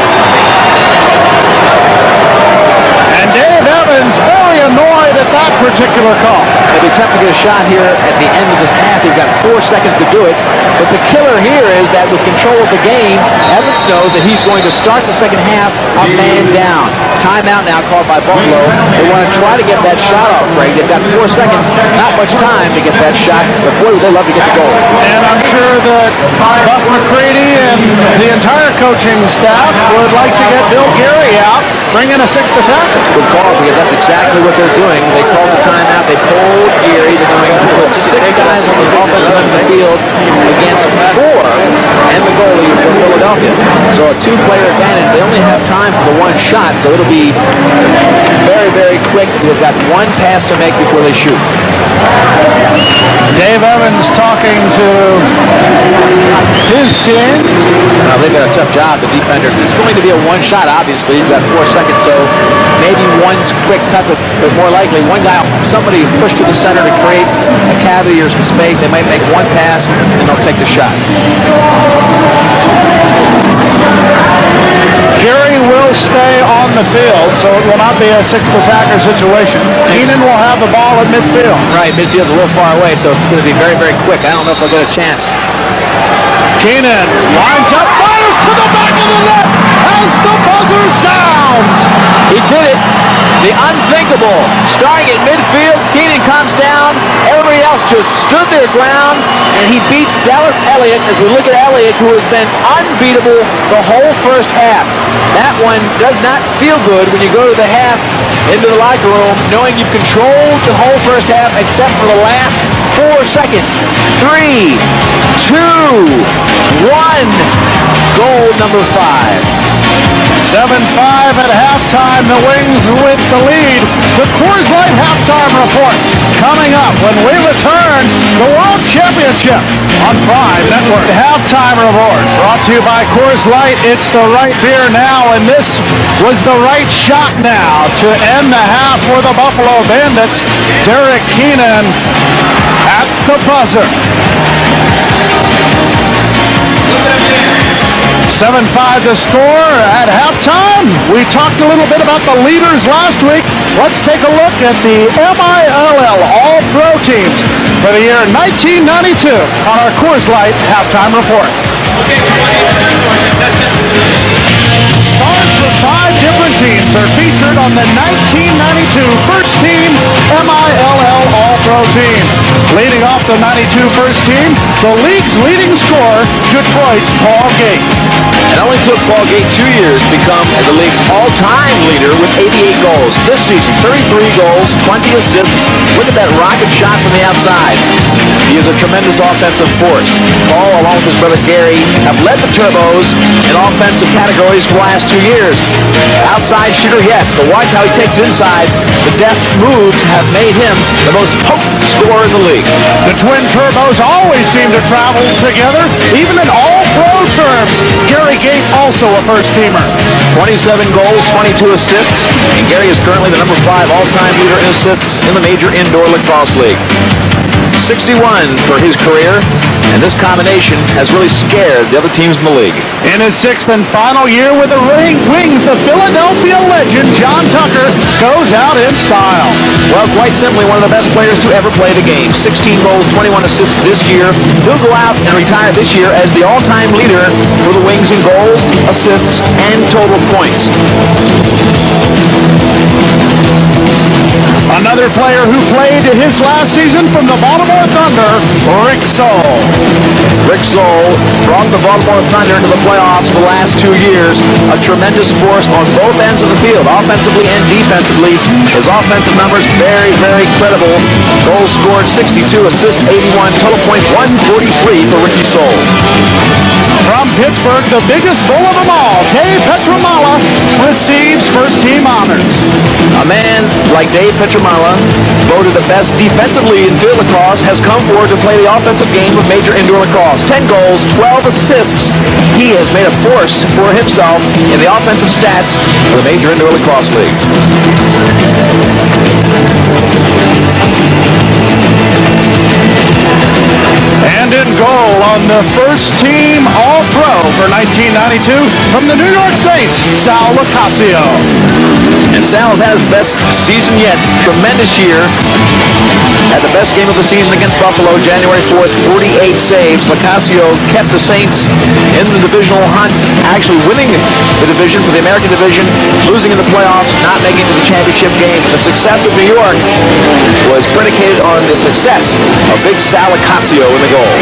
And Dave Evans very annoyed at that particular call. It'll be tough to get a shot here at the end of this half half. They've got 4 seconds to do it. But the killer here is that with control of the game, Evans knows that he's going to start the second half a man down. Timeout now called by Buffalo. They want to try to get that shot off, Greg. They've got 4 seconds, not much time to get that shot, but boy, would they love to get the goal. And I'm sure that Buck McCready and the entire coaching staff would like to get Bill Gary out, bring in a 6th attacker. Good call, because that's exactly what they're doing. They called the timeout. They pulled Gary. They're going to put 6 guys on the offensive end of the field against 4 and the goalie for Philadelphia. So a 2-player advantage. They only have time for the 1 shot, so it'll be very, very quick. They've got 1 pass to make before they shoot. Dave Evans talking to his team. Now, they've got a tough job, the defenders. It's going to be a 1 shot, obviously. You've got 4 seconds, so maybe 1's quick cut, but more likely 1 guy, somebody pushed to the center to create a cavity or some space. They might make 1 pass, and they'll take the shot. Gary will stay on the field, so it will not be a 6th attacker situation. Keenan will have the ball at midfield. Right, midfield's a little far away, so it's going to be very, very quick. I don't know if they'll get a chance. Keenan lines up, fires to the back of the net as the buzzer sounds. He did it. The unthinkable. Starting at midfield, Keenan comes down. Everybody else just stood their ground, and he beats Dallas Elliott as we look at Elliott, who has been unbeatable the whole first half. That one does not feel good when you go to the half into the locker room knowing you've controlled the whole first half except for the last 4 seconds. 3, 2, 1. Goal number 5. 7-5 at halftime. The Wings with the lead. The Coors Light halftime report coming up when we return the World Championship on Prime Network. The halftime report brought to you by Coors Light. It's the right beer now, and this was the right shot now to end the half for the Buffalo Bandits. Derek Keenan at the buzzer. 7-5 to score at halftime. We talked a little bit about the leaders last week. Let's take a look at the MILL All-Pro teams for the year 1992 on our Coors Light halftime report. Stars from 5 different teams are featured on the 1992 first team MILL All-Pro team. Leading off the 92 first team, the league's leading scorer, Detroit's Paul Gate. It only took Paul Gate 2 years to become the league's all-time leader with 88 goals. This season, 33 goals, 20 assists. Look at that rocket shot from the outside. He is a tremendous offensive force. Paul, along with his brother Gary, have led the Turbos in offensive categories for the last 2 years. Outside shooter, yes, but watch how he takes it inside. The deft moves have made him the most potent scorer in the league. The Twin Turbos always seem to travel together, even in all-pro terms. Gary Gate also a first-teamer. 27 goals, 22 assists, and Gary is currently the number 5 all-time leader in assists in the Major Indoor Lacrosse League. 61 for his career, and this combination has really scared the other teams in the league. In his 6th and final year with the Wings, the Philadelphia legend, John Tucker, goes out in style. Well, quite simply, one of the best players to ever play the game. 16 goals, 21 assists this year. He'll go out and retire this year as the all-time leader for the Wings in goals, assists, and total points. Another player who played his last season from the Baltimore Thunder, Rick Sohl. Rick Sohl brought the Baltimore Thunder into the playoffs the last 2 years. A tremendous force on both ends of the field, offensively and defensively. His offensive numbers very, very credible. Goals scored 62, assists 81, total points 143 for Ricky Sohl. From Pittsburgh, the biggest bull of them all, Dave Petramala, receives first-team honors. A man like Dave Petramala, voted the best defensively in field lacrosse, has come forward to play the offensive game of Major Indoor Lacrosse. 10 goals, 12 assists. He has made a force for himself in the offensive stats for the Major Indoor Lacrosse League. And in goal on the first team All-Pro for 1992 from the New York Saints, Sal Locascio. And Sal's had his best season yet. Tremendous year. Had the best game of the season against Buffalo, January 4th, 48 saves. LoCascio kept the Saints in the divisional hunt, actually winning the division for the American division, losing in the playoffs, not making it to the championship game. The success of New York was predicated on the success of Big Sal LoCascio in the goal.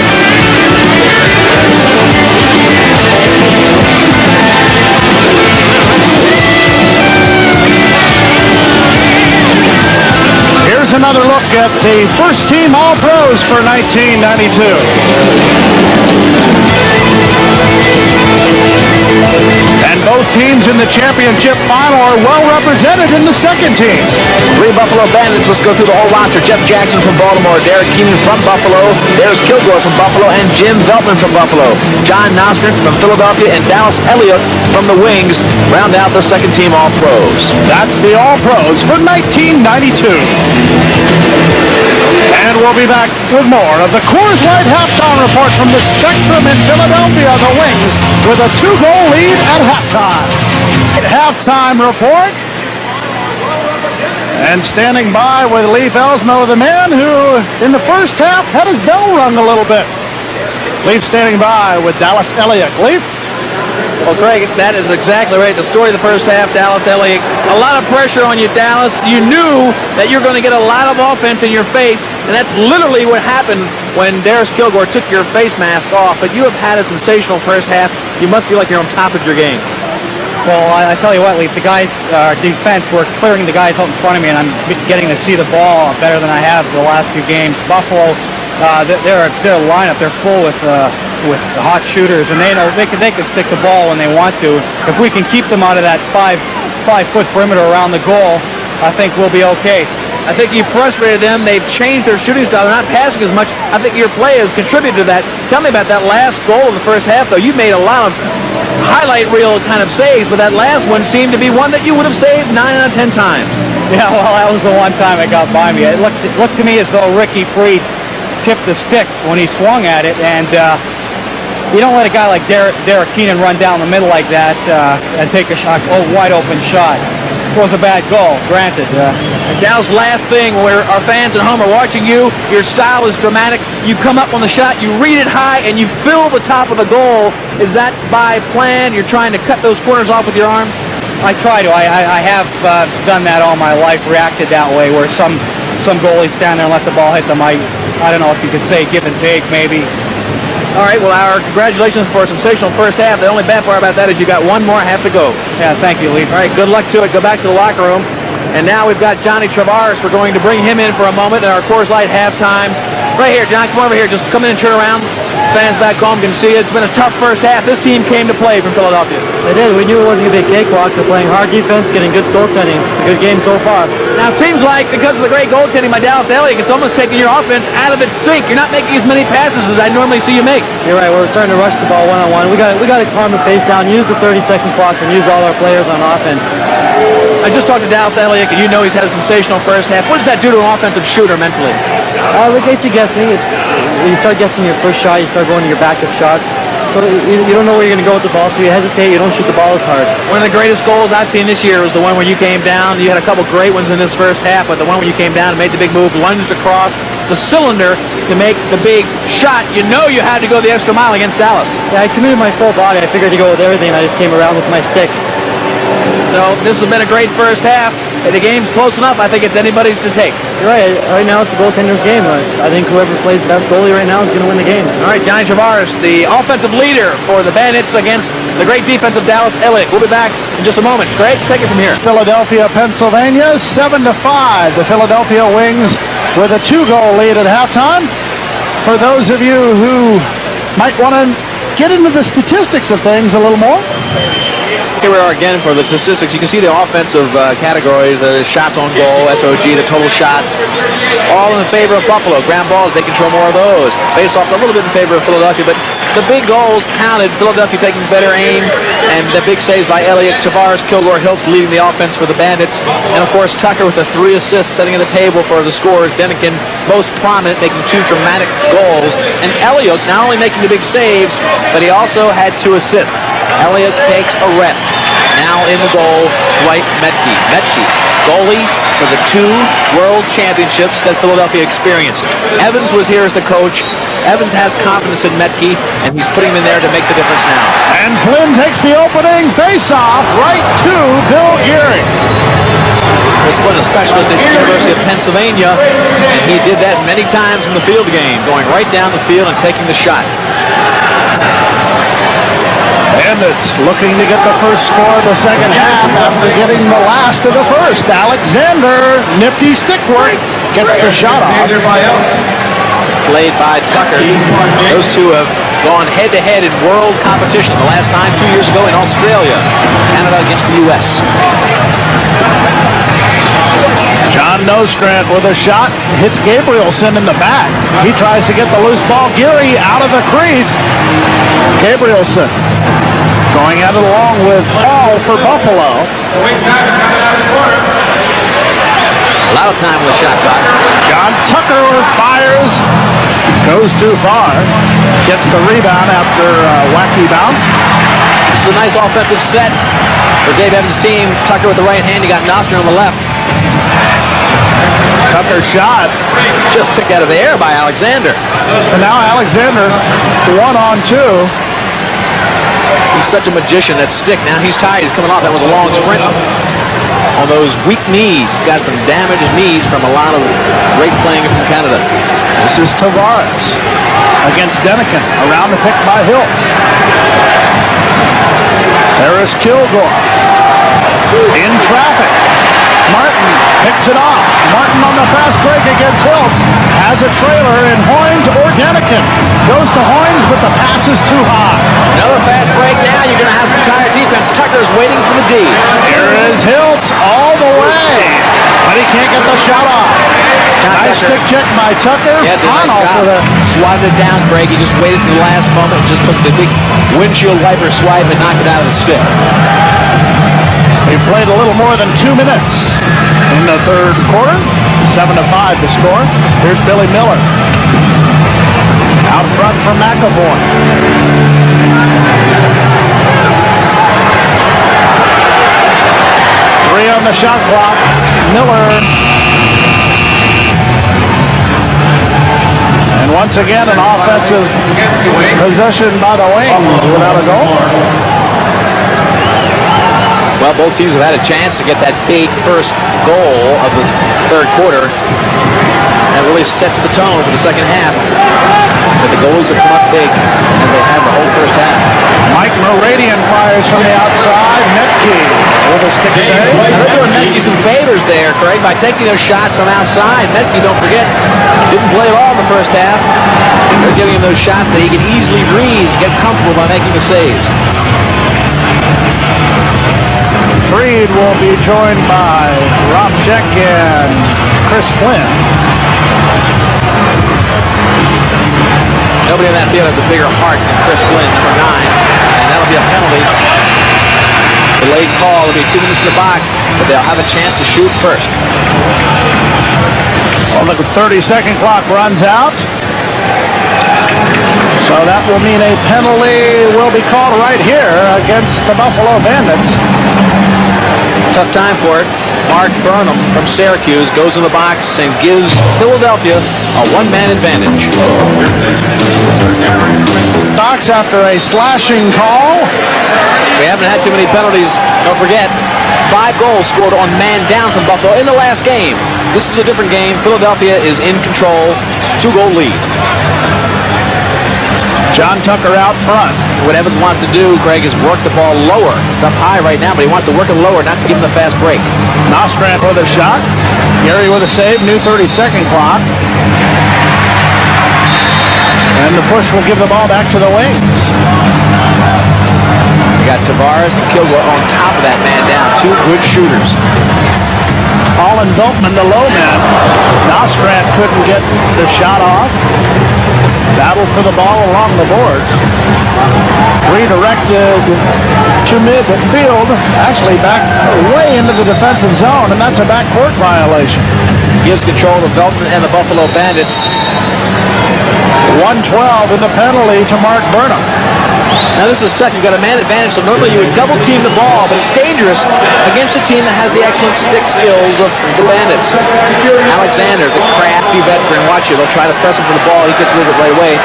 Here's another look at the first team All-Pros for 1992. And both teams in the championship final are well represented in the second team. 3 Buffalo Bandits. Let's go through the whole roster. Jeff Jackson from Baltimore, Derek Keenan from Buffalo, there's Kilgore from Buffalo, and Jim Veltman from Buffalo. John Nostrand from Philadelphia and Dallas Elliott from the Wings round out the second team All-Pros. That's the All-Pros for 1992. And we'll be back with more of the Coors Light halftime report from the Spectrum in Philadelphia. The Wings with a 2-goal lead at halftime. Halftime report. And standing by with Leif Elsmo, the man who, in the first half, had his bell rung a little bit. Leif standing by with Dallas Elliott. Leif? Well, Craig, that is exactly right. The story of the first half, Dallas Elliott. A lot of pressure on you, Dallas. You knew that you're going to get a lot of offense in your face, and that's literally what happened when Darius Kilgore took your face mask off. But you have had a sensational first half. You must feel like you're on top of your game. Well, I tell you what, Leif, the guys, defense, were clearing the guys out in front of me, and I'm getting to see the ball better than I have the last few games. Buffalo, their lineup, they're full with hot shooters, and they know they can stick the ball when they want to. If we can keep them out of that five-foot perimeter around the goal, I think we'll be okay. I think you frustrated them. They've changed their shooting style. They're not passing as much. I think your play has contributed to that. Tell me about that last goal in the first half, though. You made a lot of highlight reel kind of saves, but that last one seemed to be one that you would have saved 9 out of 10 times. Yeah, well, that was the one time it got by me. It looked to me as though Ricky Freed tipped the stick when he swung at it, and you don't let a guy like Derek Keenan run down the middle like that and take a shot, wide open shot. It was a bad goal, granted. Dallas, last thing, where our fans at home are watching you, your style is dramatic. You come up on the shot, you read it high, and you fill the top of the goal. Is that by plan? You're trying to cut those corners off with your arm? I try to. I have done that all my life, reacted that way, where some goalies stand there and let the ball hit them. I don't know if you could say give and take, maybe. All right, well, our congratulations for a sensational first half. The only bad part about that is you got one more half to go. Yeah, thank you, Leif. All right, good luck to it. Go back to the locker room. And now we've got Johnny Travaris. We're going to bring him in for a moment in our Coors Light halftime. Right here, John, come over here. Just come in and turn around. Fans back home can see it. It's been a tough first half. This team came to play from Philadelphia. They did. We knew it wasn't going to be a cakewalk. They're playing hard defense, getting good goaltending. A good game so far. Now, it seems like because of the great goaltending by Dallas Elliott, it's almost taking your offense out of its sync. You're not making as many passes as I normally see you make. You're right. We're starting to rush the ball one-on-one. We got to calm the pace down, use the 30-second clock, and use all our players on offense. I just talked to Dallas Elliott, and you know he's had a sensational first half. What does that do to an offensive shooter mentally? It gets you guessing. You start guessing your first shot, you start going to your backup shots. So you don't know where you're going to go with the ball, so you hesitate, you don't shoot the ball as hard. One of the greatest goals I've seen this year was the one where you came down. You had a couple great ones in this first half, but the one where you came down and made the big move, lunged across the cylinder to make the big shot. You know you had to go the extra mile against Dallas. Yeah, I committed my full body. I figured to go with everything. I just came around with my stick. So this has been a great first half. If the game's close enough, I think it's anybody's to take. You're right. Right now it's the goaltender's game. I think whoever plays the best goalie right now is going to win the game. All right, Johnny Travaris, the offensive leader for the Bandits against the great defense of Dallas Elliott. We'll be back in just a moment. Greg, take it from here. Philadelphia, Pennsylvania, 7-5. The Philadelphia Wings with a 2-goal lead at halftime. For those of you who might want to get into the statistics of things a little more. Here we are again for the statistics. You can see the offensive categories, the shots on goal, SOG, the total shots, all in favor of Buffalo. Ground balls, they control more of those. Face-offs a little bit in favor of Philadelphia, but the big goals counted. Philadelphia taking better aim, and the big saves by Elliott, Tavares, Kilgore, Hiltz leading the offense for the Bandits, and of course Tucker with the 3 assists setting at the table for the scorers. Denikin most prominent, making 2 dramatic goals, and Elliott not only making the big saves, but he also had 2 assists. Elliott takes a rest. Now in the goal, Dwight Metke. Metke, goalie for the 2 World Championships that Philadelphia experienced. Evans was here as the coach. Evans has confidence in Metke, and he's putting him in there to make the difference now. And Flynn takes the opening face-off right to Bill Geary. This was a specialist at the University of Pennsylvania, and he did that many times in the field game, going right down the field and taking the shot. Bandits looking to get the first score of the second half after getting the last of the first. Alexander, nifty stick work, gets the shot off. Played by Tucker. Those two have gone head-to-head in world competition. The last time 2 years ago in Australia. Canada against the U.S. John Nostrand with a shot, hits Gabrielson in the back. He tries to get the loose ball. Geary out of the crease. Gabrielson going at it along with Paul for Buffalo. A lot of time with the shot clock. John Tucker fires, goes too far, gets the rebound after a wacky bounce. This is a nice offensive set for Dave Evans' team. Tucker with the right hand. You got Nostrand on the left. Tucker shot. Just picked out of the air by Alexander. And now Alexander 1-on-2. He's such a magician. That stick, now he's tired. He's coming off. That was a long sprint. On those weak knees. Got some damaged knees from a lot of great playing from Canada. This is Tavares against Denikin. Around the pick by Hiltz. There is Kilgore. In traffic. Martin picks it off. Martin on the fast break against Hiltz. Has a trailer in Hoynes or Denikin. Goes to Hoynes, but the pass is too high. Another fast break now. You're going to have some tired defense. Tucker's waiting for the D. Here is Hiltz all the way. But he can't get the shot off. Nice stick check by Tucker. Yeah, On also the swatted it down, Craig. He just waited for the last moment and just took the big windshield wiper swipe and knocked it out of the stick. They played a little more than 2 minutes in the third quarter. 7-5 to score. Here's Billy Miller. Out front for McAvoy. Three on the shot clock. Miller. And once again, an offensive possession by the Wings without a goal. Well, both teams have had a chance to get that big first goal of the third quarter. That really sets the tone for the second half. But the goals have come up big as they have the whole first half. Mike Moradian fires from the outside. Metke with a stick save. They're doing Metke some favors there, Craig, by taking those shots from outside. Metke, don't forget, didn't play at all in the first half. They're giving him those shots that he can easily read and get comfortable by making the saves. Freed will be joined by Rob Scheck and Chris Flynn. Nobody on that field has a bigger heart than Chris Flynn, number 9. And that'll be a penalty. Delayed call. It'll be 2 minutes in the box, but they'll have a chance to shoot first. Well, the 30-second clock runs out. So that will mean a penalty will be called right here against the Buffalo Bandits. Tough time for it. Mark Burnham from Syracuse goes in the box and gives Philadelphia a one-man advantage. Box after a slashing call. We haven't had too many penalties. Don't forget, 5 goals scored on man down from Buffalo in the last game. This is a different game. Philadelphia is in control. 2-goal lead. John Tucker out front. What Evans wants to do, Craig, is work the ball lower. It's up high right now, but he wants to work it lower, not to give him the fast break. Nostrand with a shot. Geary with a save. New 30-second clock. And the push will give the ball back to the Wings. We got Tavares and Kilgore on top of that man down. 2 good shooters. Paul and Beltman, the low man. Nostrand couldn't get the shot off. Battle for the ball along the boards. Redirected to midfield. Actually back way into the defensive zone, and that's a backcourt violation. Gives control to Beltman and the Buffalo Bandits. 112 in the penalty to Mark Burnham. Now this is tough. You've got a man advantage, so normally you would double team the ball, but it's dangerous against a team that has the excellent stick skills of the Bandits. Alexander, the crafty veteran, watch it. They'll try to press him for the ball. He gets rid of it right away.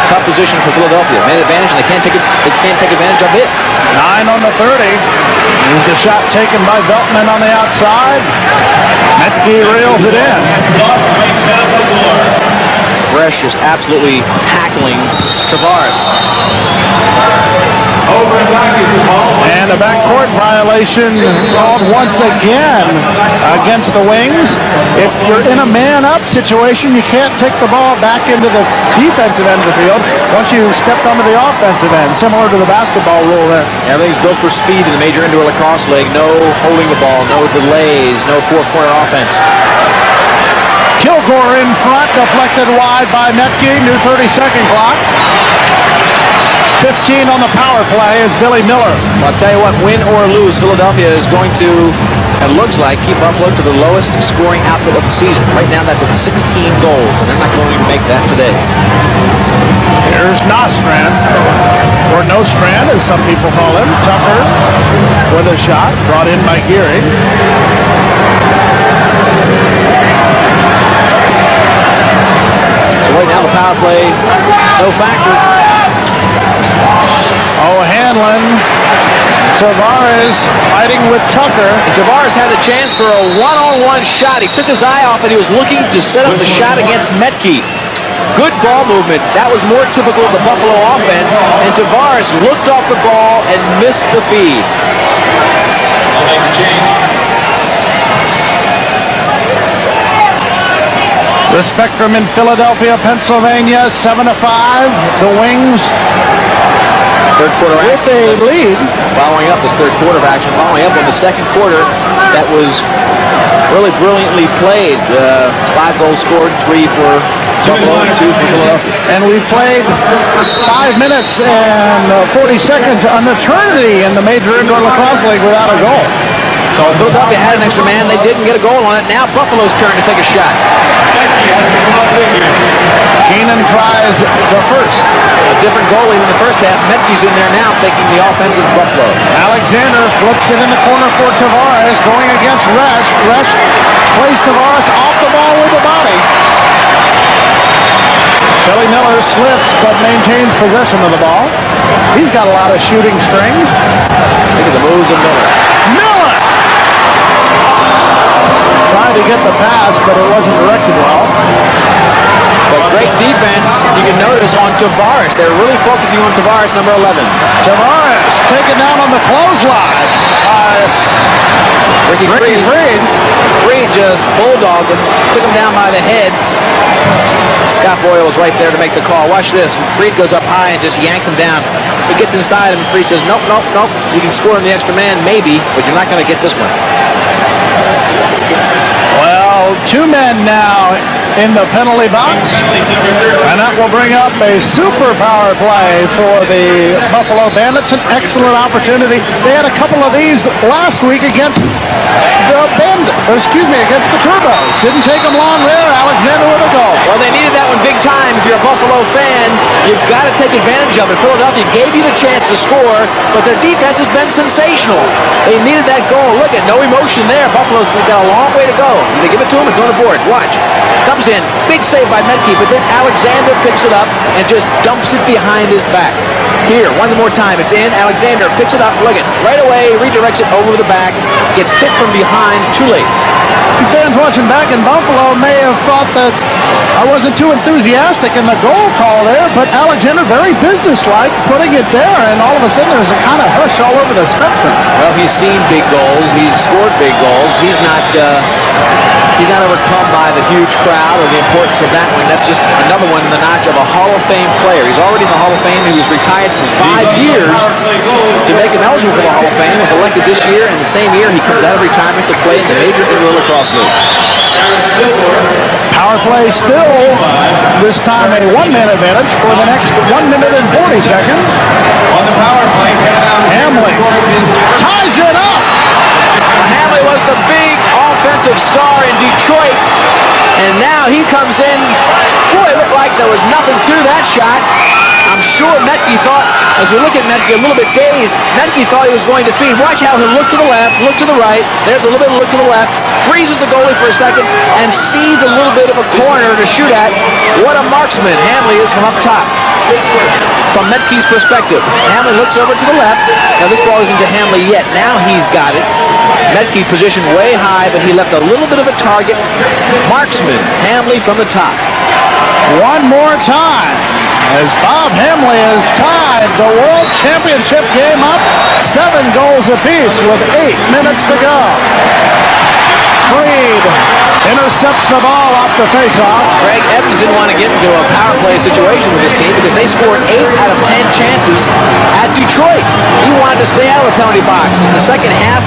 Tough position for Philadelphia. Man advantage, and they can't take advantage of it. 9 on the 30. Here's the shot taken by Veltman on the outside. Metke reels it in. Bresch just absolutely tackling Tavares. Over and back is the ball. And a backcourt violation called once again against the Wings. If you're in a man-up situation, you can't take the ball back into the defensive end of the field once you stepped onto the offensive end, similar to the basketball rule there. Everything's built for speed in the major indoor lacrosse league. No holding the ball, no delays, no four-corner offense. Kilgore in front, deflected wide by Metke, new 30-second clock. 15 on the power play is Billy Miller. Well, I'll tell you what, win or lose, Philadelphia is going to, it looks like, keep Buffalo to the lowest scoring output of the season. Right now, that's at 16 goals, and they're not going to make that today. Here's Nostrand, or Nostrand, as some people call him. Tucker with a shot, brought in by Geary. So right now, the power play, no factor. O'Hanlon, Tavares fighting with Tucker. And Tavares had a chance for a one-on-one shot. He took his eye off it. He was looking to set up the shot against Metke. Good ball movement. That was more typical of the Buffalo offense. And Tavares looked off the ball and missed the feed. I'll make a change. The Spectrum in Philadelphia, Pennsylvania, 7-5. The Wings Third quarter with a lead. Following up this third quarter of action, following up on the second quarter that was really brilliantly played. 5 goals scored, 3 for Buffalo, 2 for Philadelphia. And we played 5 minutes and 40 seconds on eternity in the Major Indoor Lacrosse League without a goal. So Philadelphia had an extra man. They didn't get a goal on it. Now Buffalo's turn to take a shot. Keenan tries the first. A different goalie in the first half. Metke's in there now taking the offensive Buffalo. Alexander flips it in the corner for Tavares, going against Resch. Resch plays Tavares off the ball with the body. Billy Miller slips but maintains possession of the ball. He's got a lot of shooting strings. Look at the moves of Miller. Miller! Tried to get the pass, but it wasn't directed well. But great defense, you can notice, on Tavares. They're really focusing on Tavares, number 11. Tavares taken down on the clothesline by Ricky Freed. Freed just bulldogged him, took him down by the head. Scott Boyle was right there to make the call. Watch this. Freed goes up high and just yanks him down. He gets inside him, and Freed says, nope, nope, nope. You can score in the extra man, maybe, but you're not going to get this one. Well, 2 men now in the penalty box, and that will bring up a super power play for the Buffalo Bandits. An excellent opportunity. They had a couple of these last week against against the Turbos. Didn't take them long there. Alexander with a goal. Well, they needed that one big time. If you're a Buffalo fan, you've got to take advantage of it. Philadelphia gave you the chance to score, but their defense has been sensational. They needed that goal. Look at no emotion there. Buffalo's got a long way to go. They give it to him. It's on the board. Watch. Comes in. Big save by Metke, but then Alexander picks it up and just dumps it behind his back. Here, one more time. It's in. Alexander picks it up. Look at right away. Redirects it over the back. Gets hit from behind. Too late. Fans watching back in Buffalo may have thought that I wasn't too enthusiastic in the goal call there, but Alexander very businesslike putting it there, and all of a sudden there's a kind of hush all over the Spectrum. Well, he's seen big goals. He's scored big goals. He's not overcome by the huge crowd or the importance of that one. That's just another one in the notch of a Hall of Fame player. He's already in the Hall of Fame. He was retired for 5 years to make him eligible for the Hall of Fame. He was elected this year, and the same year he comes out of retirement to play in the Major Indoor Lacrosse League. Power play still, this time a 1-man advantage for the next 1 minute and 40 seconds. On the power play, Hamley ties it up. Hamley was the big offensive star in Detroit, and now he comes in. Boy, it looked like there was nothing to that shot. I'm sure Metke thought, as we look at Metke a little bit dazed, Metke thought he was going to feed. Watch how he'll look to the left, look to the right. There's a little bit of look to the left. Freezes the goalie for a second and sees a little bit of a corner to shoot at. What a marksman Hamley is from up top. From Metke's perspective, Hamley looks over to the left. Now this ball isn't to Hamley yet. Now he's got it. Metke positioned way high, but he left a little bit of a target. Marksman Hamley from the top. One more time as Bob Hamley has tied the World Championship game up 7 goals apiece with 8 minutes to go. Freed intercepts the ball off the faceoff. Greg Evans didn't want to get into a power play situation with this team because they scored 8 out of 10 chances at Detroit. He wanted to stay out of the penalty box. In the second half,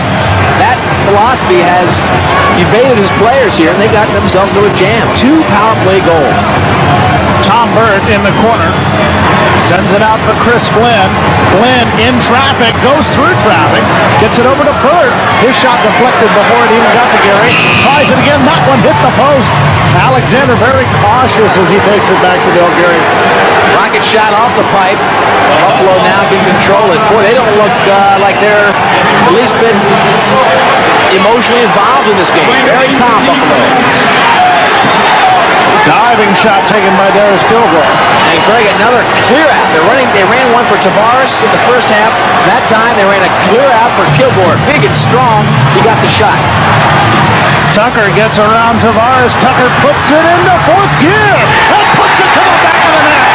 that philosophy has evaded his players here, and they got themselves into a jam. 2 power play goals. Tom Burt in the corner. Sends it out for Chris Flynn. Flynn in traffic, goes through traffic, gets it over to Burt. His shot deflected before it even got to Gary. Tries it again, that one hit the post. Alexander very cautious as he takes it back to Bill Gary. Rocket shot off the pipe. Buffalo now can control it. Boy, they don't look like they're the least bit emotionally involved in this game. Very calm, Buffalo. Diving shot taken by Darius Kilgore. And Greg, another clear out. They ran one for Tavares in the first half. That time they ran a clear out for Kilgore. Big and strong. He got the shot. Tucker gets around Tavares. Tucker puts it into 4th gear. And puts it to the back of the net.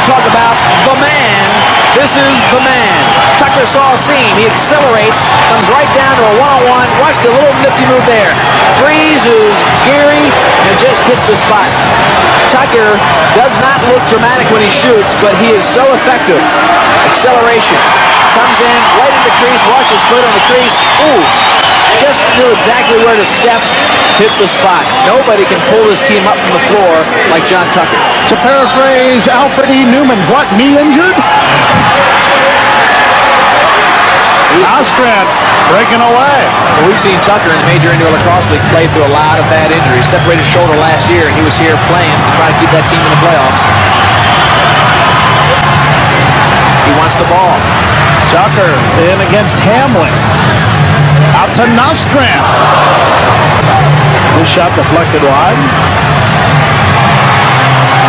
Talk about the man. This is the man. Tucker saw a seam. He accelerates, comes right down to a one-on-one. Watch the little nifty move there. Freezes Geary and just hits the spot. Tucker does not look dramatic when he shoots, but he is so effective. Acceleration. Comes in right in the crease. Watch his foot on the crease. Ooh. Just knew exactly where to step, hit the spot. Nobody can pull this team up from the floor like John Tucker. To paraphrase Alfred E. Newman, what, knee injured? Ostrand breaking away. Well, we've seen Tucker in the Major Indoor Lacrosse League play through a lot of bad injuries. Separated shoulder last year, and he was here playing to try to keep that team in the playoffs. He wants the ball. Tucker in against Hamlin. Out to Nostrand. His shot deflected wide.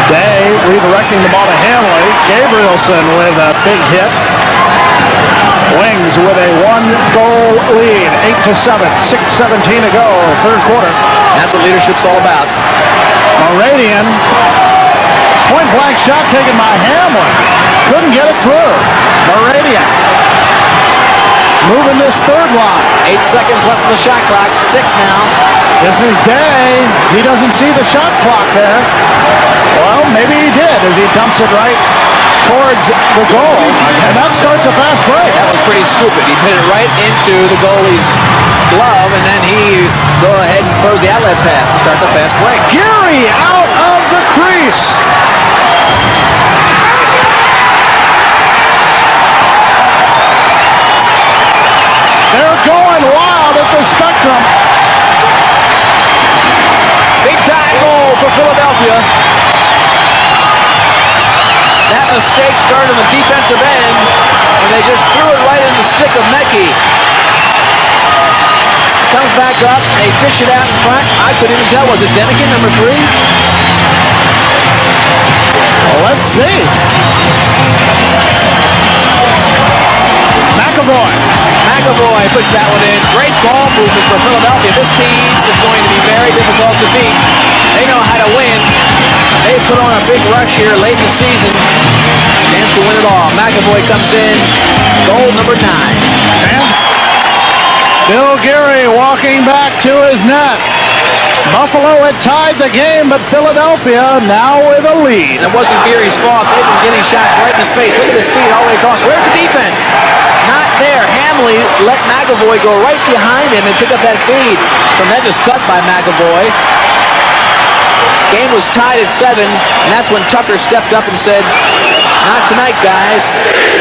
Day redirecting the ball to Hamley. Gabrielson with a big hit. Wings with a 1-goal lead. 8-7. 6:17 to go. Third quarter. That's what leadership's all about. Moradian. Point blank shot taken by Hamlin. Couldn't get it through. Moradian. Moving this third line. 8 seconds left on the shot clock. 6 now. This is Day. He doesn't see the shot clock there. Well, maybe he did as he dumps it right towards the goal. And that starts a fast break. That was pretty stupid. He hit it right into the goalie's glove, and then he go ahead and throws the outlet pass to start the fast break. Geary out of the crease. They're going wild at the Spectrum. Big time goal for Philadelphia. That mistake started on the defensive end, and they just threw it right in the stick of Metke. Comes back up, they dish it out in front. I couldn't even tell, was it Denikin, number 3? Well, let's see. McAvoy puts that one in. Great ball movement for Philadelphia. This team is going to be very difficult to beat. They know how to win. They put on a big rush here late in the season. Chance to win it all. McAvoy comes in. Goal number 9. And Bill Geary walking back to his net. Buffalo had tied the game, but Philadelphia now with a lead. And it wasn't Geary's fault. They've been getting shots right in his face. Look at the speed all the way across. Where's the defense? Not there. Hamley let McAvoy go right behind him and pick up that feed. Tremendous cut by McAvoy. Game was tied at 7, and that's when Tucker stepped up and said, "Not tonight, guys."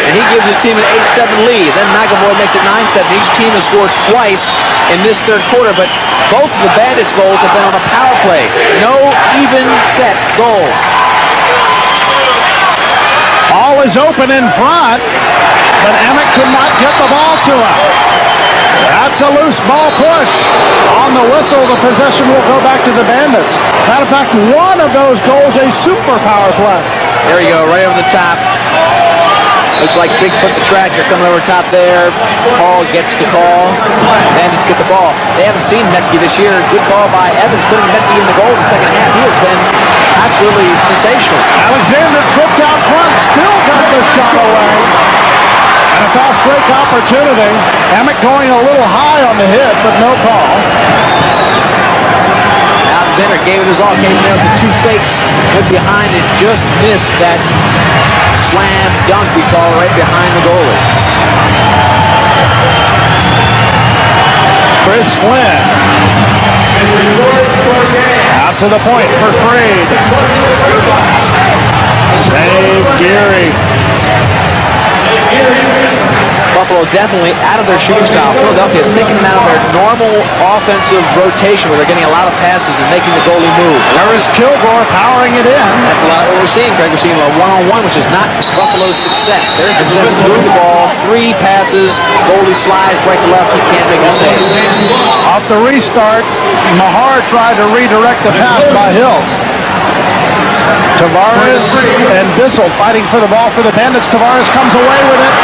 And he gives his team an 8-7 lead. Then McAvoy makes it 9-7. Each team has scored twice in this third quarter, but both of the Bandits' goals have been on a power play. No even set goals. All is open in front, but Emmett could not get the ball to him. That's a loose ball push. On the whistle, the possession will go back to the Bandits. Matter of fact, one of those goals, a super power play. There you go, right over the top. Looks like Bigfoot the Tractor coming over top there. Paul gets the call. Bandits get the ball. They haven't seen Metke this year. Good call by Evans, putting Metke in the goal in the second half. He has been absolutely sensational. Alexander tripped out front, still got the shot away. And a fast break opportunity. Emmett going a little high on the hit, but no call. Alexander gave it his all, came in there with the two fakes, went behind and just missed that slam dunk we call right behind the goalie. Chris Flynn. Out to the point for Freed. Save Geary. Buffalo definitely out of their shooting style. Philadelphia has taken them out of their normal offensive rotation where they're getting a lot of passes and making the goalie move. There is Kilgore powering it in. That's a lot of what we're seeing, Craig. We're seeing a one-on-one, which is not Buffalo's success. Their success is moving the ball, 3 passes, goalie slides right to left. He can't make a save. Off the restart, Mahar tried to redirect the pass by Hills. Tavares and Bissell fighting for the ball for the Bandits. Tavares comes away with it.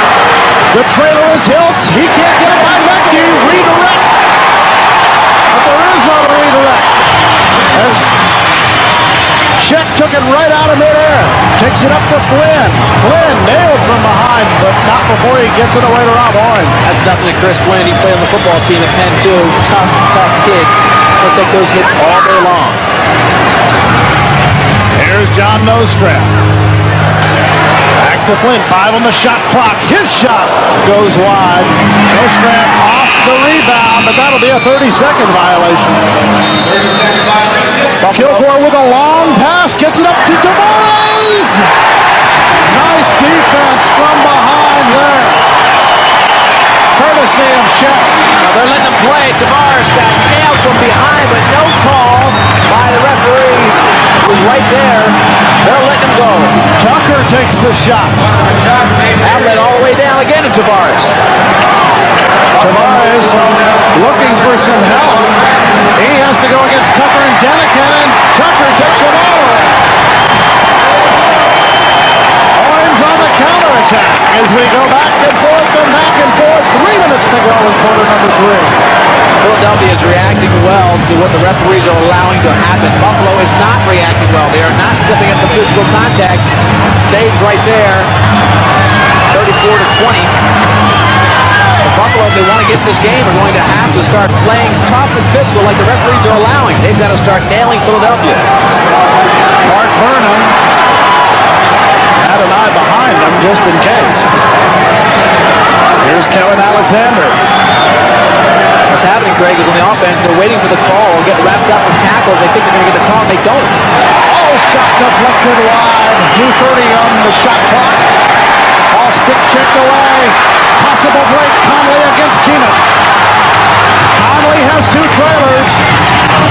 The trailer is Hiltz. He can't get it by Metke. Redirect. But there is no redirect. As Chet took it right out of midair. Takes it up to Flynn. Flynn nailed from behind, but not before he gets it away to Rob Orange. That's definitely Chris Flynn. He played on the football team at Penn, too. Tough kid. He'll take those hits all day long. Here's John Nostrand. Back to Flynn. 5 on the shot clock. His shot goes wide. Nostrand off the rebound, but that'll be a 30-second violation. 30-second violation. Kilgore with a long pass. Gets it up to Tavares. Nice defense from behind there. Courtesy of Chet. Now they're letting him play. Tavares got nailed from behind, but no call by the referee. It was right there. They're letting him go. Tucker takes the shot. Outlet all the way down again to Tavares. Tavares looking for some help. He has to go against Tucker and Denikin, and Tucker takes it all away. Owens on the counterattack as we go back and forth and back and forth. 3 minutes to go in quarter number 3. Philadelphia is reacting well to what the referees are allowing to happen. Buffalo is not reacting well. They are not stepping up the physical contact. Saves right there. 34-20. But Buffalo, if they want to get this game, are going to have to start playing tough and physical like the referees are allowing. They've got to start nailing Philadelphia. Mark Burnham had an eye behind them just in case. Here's Kevin Alexander. What's happening, Greg, is on the offense, they're waiting for the call, get wrapped up and tackled. They think they're going to get the call, and they don't. Oh, shot deflected wide. 2:30 on the shot clock. Ball stick checked away. Possible break. Conley against Keenan. Conley has 2 trailers.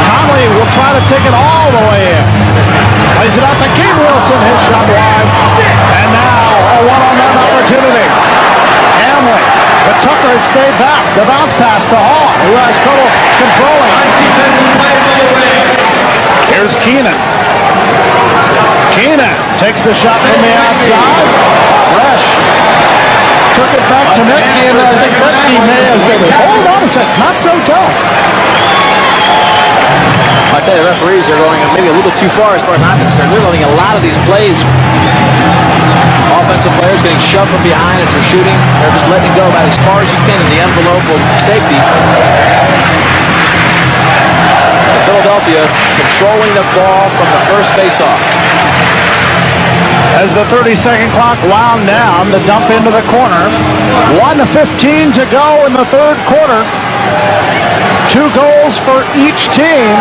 Conley will try to take it all the way in. Plays it out to Keith Wilson. His shot wide. And now a one-on-one opportunity. Hamlin. But Tucker had stayed back. The bounce pass to Hall, who has trouble controlling. Here's Keenan. Keenan takes the shot from the outside. Resch took it back to Metke, and I think Metke may have said, hold on a second, not so tough. I tell you, the referees are going maybe a little too far as far as I'm concerned. They're letting a lot of these plays. Offensive players getting shoved from behind as they're shooting. They're just letting it go about as far as you can in the envelope of safety. Philadelphia controlling the ball from the first faceoff. As the 30-second clock wound down, the dump into the corner. 1:15 to go in the third quarter. 2 goals for each team.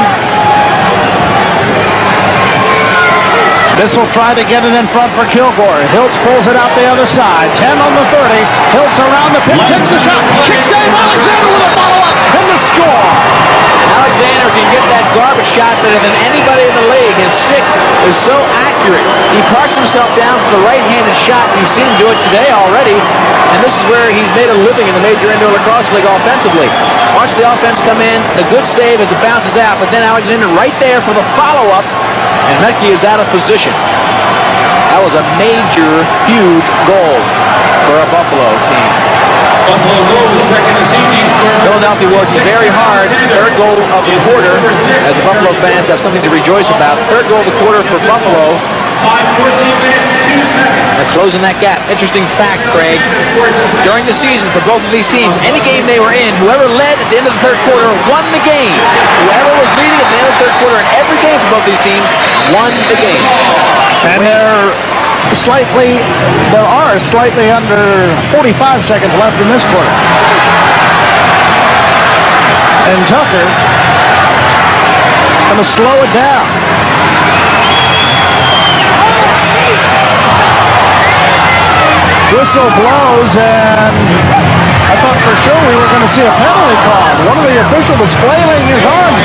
This will try to get it in front for Kilgore. Hiltz pulls it out the other side. 10 on the 30. Hiltz around the pin, takes the shot. Kicks Dave Alexander with a follow-up and the score. Alexander can get that garbage shot better than anybody in the league. His stick is so accurate. He parks himself down for the right-handed shot, and you've seen him do it today already. And this is where he's made a living in the Major Indoor Lacrosse League offensively. Watch the offense come in. The good save as it bounces out, but then Alexander right there for the follow-up, and Metke is out of position. That was a major, huge goal for a Buffalo team. Buffalo goal, the second this evening. Philadelphia worked very hard. Third goal of the quarter, as the Buffalo fans have something to rejoice about. Third goal of the quarter for Buffalo. 14 minutes, 2 seconds. That's closing that gap. Interesting fact, Craig. During the season for both of these teams, any game they were in, whoever led at the end of the third quarter won the game. Whoever was leading at the end of the third quarter in every game for both these teams won the game. And there are slightly under 45 seconds left in this quarter. And Tucker going to slow it down. Whistle blows, and I thought for sure we were going to see a penalty call. One of the officials was flailing his arms.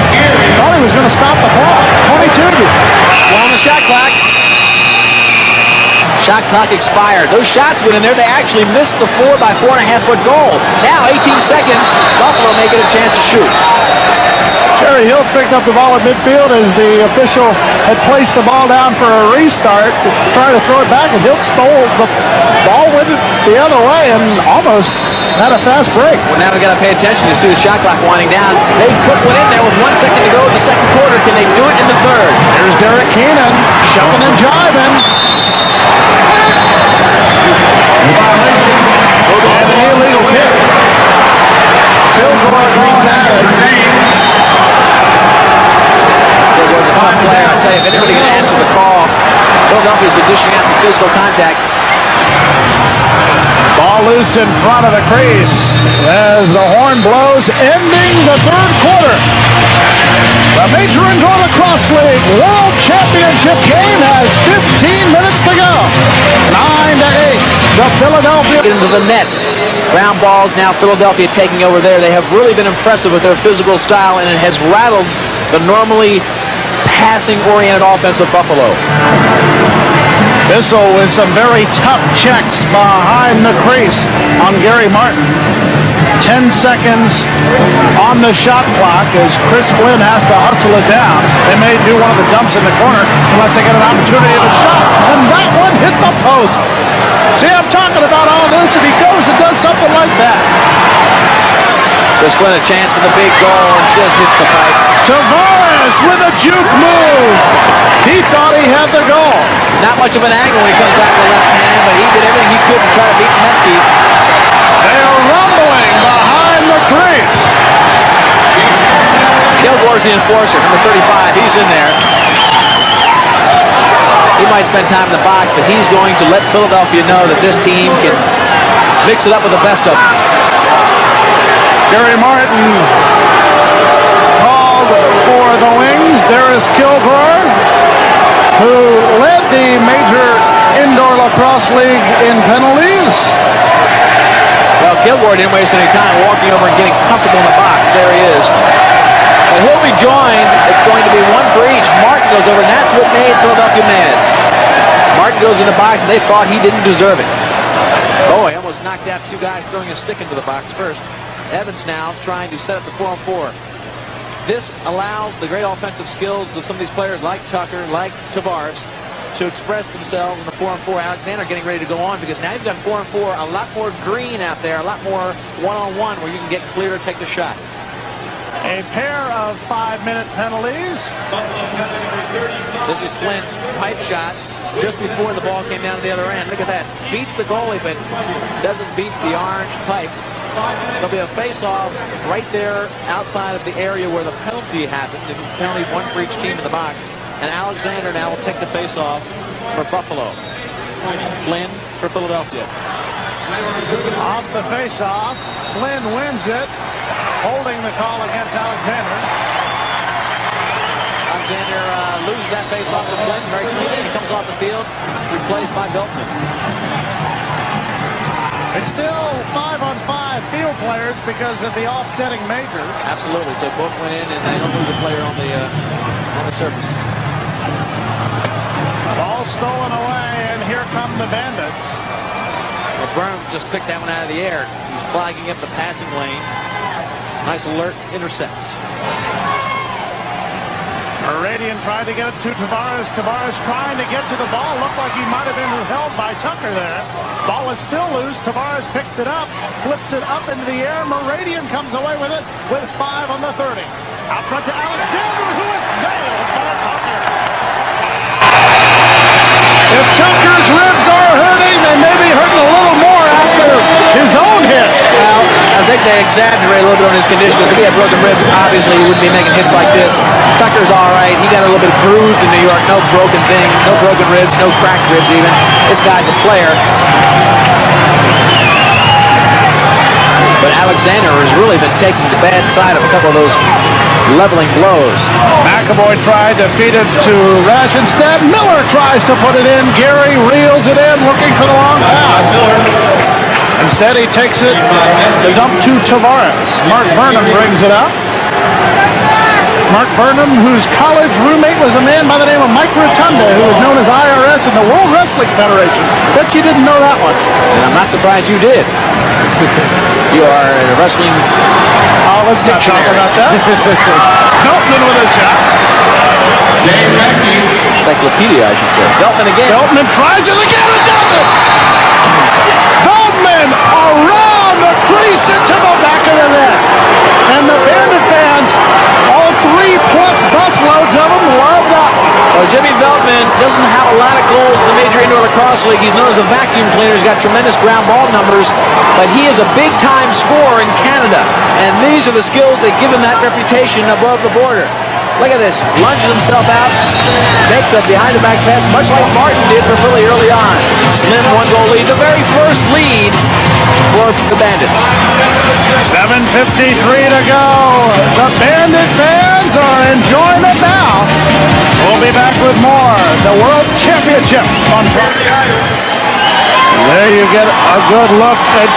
Thought he was going to stop the clock. 22. Well, on the shot clock. Shot clock expired. Those shots went in there. They actually missed the 4 by 4.5 foot goal. Now, 18 seconds, Buffalo may get a chance to shoot. Terry Hiltz picked up the ball at midfield as the official had placed the ball down for a restart, trying to throw it back, and Hiltz stole the ball, went the other way, and almost had a fast break. Well, now we got to pay attention to see the shot clock winding down. They put one in there with 1 second to go in the second quarter. Can they do it in the third? There's Derek Keenan shoving and jiving. And an illegal kick. Kilgore goes at it. Kilgore's a tough player. I tell you, if anybody can answer the call, Philadelphia's been dishing out the physical contact. Ball loose in front of the crease as the horn blows, ending the third quarter. The Major Indoor Lacrosse League World Championship game has 15 minutes to go. 9-8. The Philadelphia Into the net. Ground balls, now Philadelphia taking over there. They have really been impressive with their physical style, and it has rattled the normally passing-oriented offense of Buffalo. Bissell with some very tough checks behind the crease on Gary Martin. 10 seconds on the shot clock as Chris Flynn has to hustle it down. They may do one of the dumps in the corner unless they get an opportunity of a shot. And that one hit the post. See, I'm talking about all this, and he goes and does something like that. Chris Flynn a chance for the big goal and just hits the pipe. Tavares with a juke move. He thought he had the goal. Not much of an angle when he comes back with the left hand, but he did everything he could to try to beat Metke. They are rumbling behind the crease. Kilgore's the enforcer, number 35. He's in there. He might spend time in the box, but he's going to let Philadelphia know that this team can mix it up with the best of them. Gary Martin called for the wings. There is Kilgore, who led the Major Indoor Lacrosse League in penalties. Well, Kilgore didn't waste any time walking over and getting comfortable in the box. There he is. And he'll be joined. It's going to be one for each. Martin goes over, and that's what made Philadelphia mad. Martin goes in the box, and they thought he didn't deserve it. Oh, he almost knocked out two guys throwing a stick into the box first. Evans now trying to set up the 4-on-4. This allows the great offensive skills of some of these players like Tucker, like Tavares, to express themselves in the 4-on-4. Alexander getting ready to go on because now you've got 4-on-4, a lot more green out there, a lot more one-on-one where you can get clear to take the shot. A pair of 5-minute penalties. This is Flynn's pipe shot just before the ball came down to the other end. Look at that. Beats the goalie, but doesn't beat the orange pipe. There'll be a face-off right there outside of the area where the penalty happened. The penalty one for each team in the box. And Alexander now will take the face-off for Buffalo. Flynn for Philadelphia. Off the face-off, Flynn wins it, holding the call against Alexander. I'm Alexander loses that face-off to Clinton very cleanly. He comes off the field, replaced by Veltman. It's still 5-on-5 field players because of the offsetting majors. Absolutely. So both went in, and they don't move the player on the surface. Ball stolen away, and here come the Bandits. Well, Burnham just picked that one out of the air. He's flagging up the passing lane. Nice alert, intercepts. Meridian tried to get it to Tavares. Tavares trying to get to the ball. Looked like he might have been held by Tucker there. Ball is still loose. Tavares picks it up, flips it up into the air. Meridian comes away with it with 5 on the 30. Out front to Alexander, who is nailed by Tucker. If Tucker's ribs are hurting, they may be hurting a little more after his own hit. Well, I think they exaggerate a little bit on his condition, because if he had broken rib, obviously he wouldn't be making hits like this. Tucker's all right. He got a little bit bruised in New York. No broken thing, no broken ribs, no cracked ribs even. This guy's a player. But Alexander has really been taking the bad side of a couple of those leveling blows. McAvoy tried to feed it to Rash. Instead, Miller tries to put it in. Gary reels it in, looking for the long pass. Instead, he takes it, the dump to Tavares. Mark Burnham brings it up. Mark Burnham, whose college roommate was a man by the name of Mike Rotunda, who was known as IRS in the World Wrestling Federation. Bet you didn't know that one. And I'm not surprised you did. You are a wrestling Let's not talk about that. Veltman with a shot. encyclopedia, I should say. Veltman again. Veltman tries it again and does it. Veltman around the crease into the back of the net. And the Bandit fans, all 3+ busloads of them, love that one. Well, Jimmy Veltman doesn't have a lot of goals in the Major Indoor Lacrosse League. He's known as a vacuum cleaner. He's got tremendous ground ball numbers, but he is a big-time scorer in Canada. And these are the skills that give him that reputation above the border. Look at this. Lunges himself out, make the behind-the-back pass, much like Martin did for Philly early on. Slim 1-goal lead, the very first lead for the Bandits. 7:53 to go. The Bandit fans are enjoying it now. We'll be back with more. The World Championship on Friday. There you get a good look at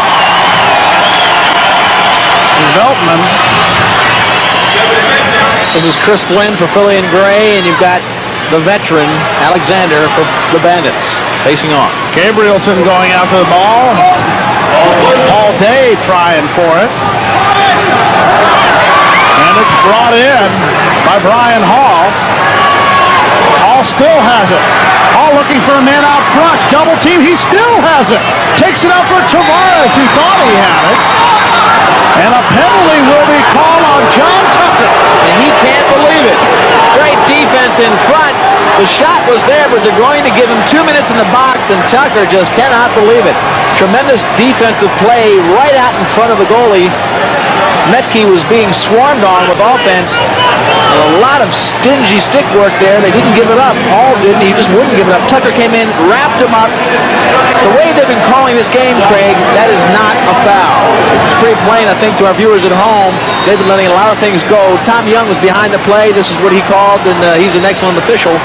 Veltman. This is Chris Flynn for Philly and Gray, and you've got the veteran Alexander for the Bandits facing off. Gabrielson going after the ball. Paul Day trying for it. And it's brought in by Brian Hall. Hall still has it. Hall looking for a man out front. Double team. He still has it. Takes it out for Tavares, who thought he had it. And a penalty will be called on John Tucker. And he can't believe it. Great defense in front. The shot was there, but they're going to give him 2 minutes in the box, and Tucker just cannot believe it. Tremendous defensive play right out in front of the goalie. Metke was being swarmed on with offense. A lot of stingy stick work there. They didn't give it up. Hall didn't. He just wouldn't give it up. Tucker came in, wrapped him up. The way they've been calling this game, Craig, that is not a foul. It's pretty plain, I think, to our viewers at home. They've been letting a lot of things go. Tom Young was behind the play. This is what he called, and he's an excellent official.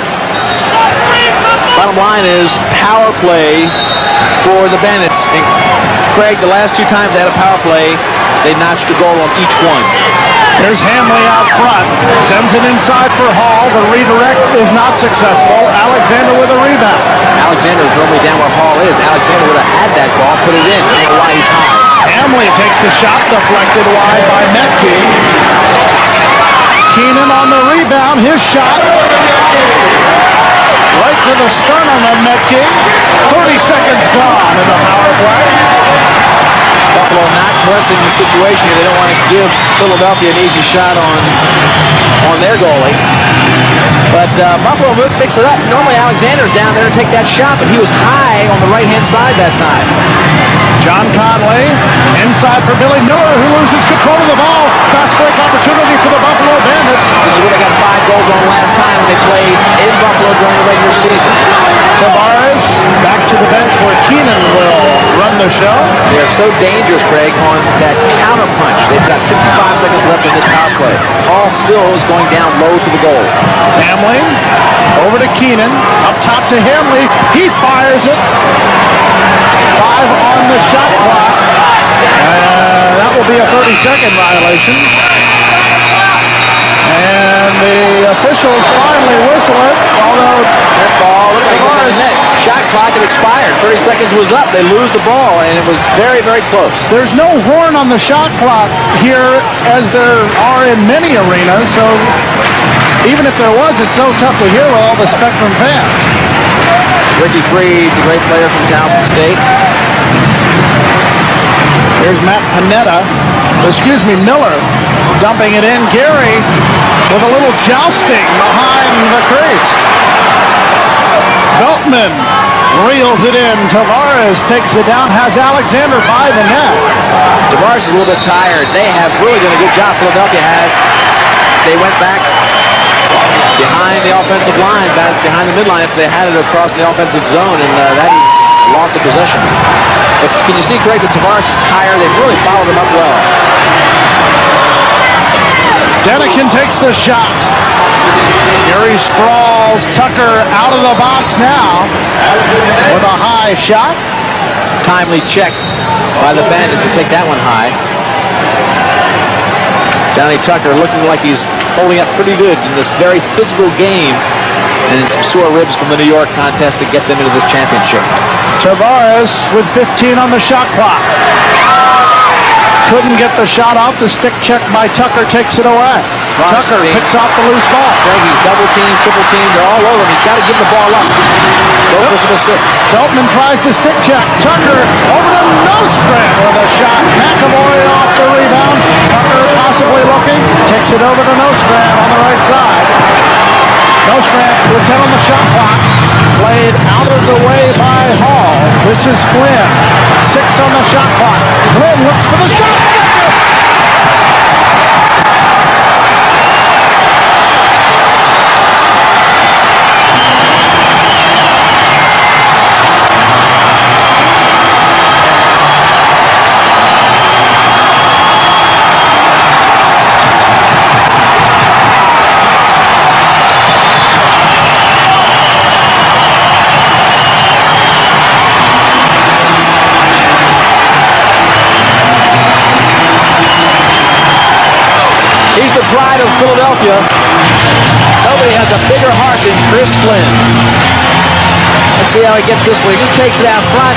Bottom line is power play for the Bandits. And Craig, the last 2 times they had a power play, they notched a goal on each one. Here's Hamley out front. Sends it inside for Hall. The redirect is not successful. Alexander with a rebound. Alexander is normally down where Hall is. Alexander would have had that ball, put it in. I don't know why he's high. Hamley takes the shot, deflected wide by Metke. Keenan on the rebound. His shot. Right to the sternum of Metke. 30 seconds gone in the power play. Buffalo not pressing the situation here. They don't want to give Philadelphia an easy shot on their goalie. But Buffalo picks it up. Normally Alexander's down there to take that shot, but he was high on the right-hand side that time. John Conley inside for Billy Miller, who loses control of the ball. Fast break opportunity for the Buffalo Bandits. This is where they got 5 goals on last time when they played in Buffalo during the regular season. Tavares back to the bench where Keenan will run on the show. They're so dangerous, Craig, on that counter punch. They've got 55 seconds left in this power play. Hall still is going down low to the goal. Hamley over to Keenan. Up top to Hamley. He fires it. 5 on the shot clock. That will be a 30-second violation. And the officials finally whistle it, although That ball looked like it was in the net. Shot clock had expired. 30 seconds was up. They lose the ball, and it was very, very close. there's no horn on the shot clock here as there are in many arenas, so even if there was, it's so tough to hear with all the Spectrum fans. Ricky Freed, the great player from Towson State. Here's Matt Miller, dumping it in. Gary with a little jousting behind the crease. Beltman reels it in. Tavares takes it down, has Alexander by the net. Tavares is a little bit tired. They have really done a good job. Philadelphia has. They went back behind the offensive line, back behind the midline after they had it across the offensive zone, and that is loss of possession. But can you see, Craig, that Tavares is tired? They've really followed him up well. Denikin takes the shot. Here he sprawls. Tucker out of the box now with a high shot. Timely check by the Bandits to take that one high. Johnny Tucker looking like he's holding up pretty good in this very physical game, and some sore ribs from the New York contest to get them into this championship. Tavares with 15 on the shot clock. Couldn't get the shot off. The stick check by Tucker takes it away. Tucker picks off the loose ball. Craig, he's double teamed, triple teamed. They're all over him. He's got to give the ball up. Go for some assists. Beltman tries the stick check. Tucker over the Nostran with a shot. McAvoy off the rebound. Tucker possibly looking. Takes it over to Nostran on the right side. Nostran with 10 on the shot clock. Played out of the way by Hall. This is Flynn. 6 on the shot clock. Flynn looks for the shot. Pride of Philadelphia. Nobody has a bigger heart than Chris Flynn. Let's see how he gets this one. He just takes it out front.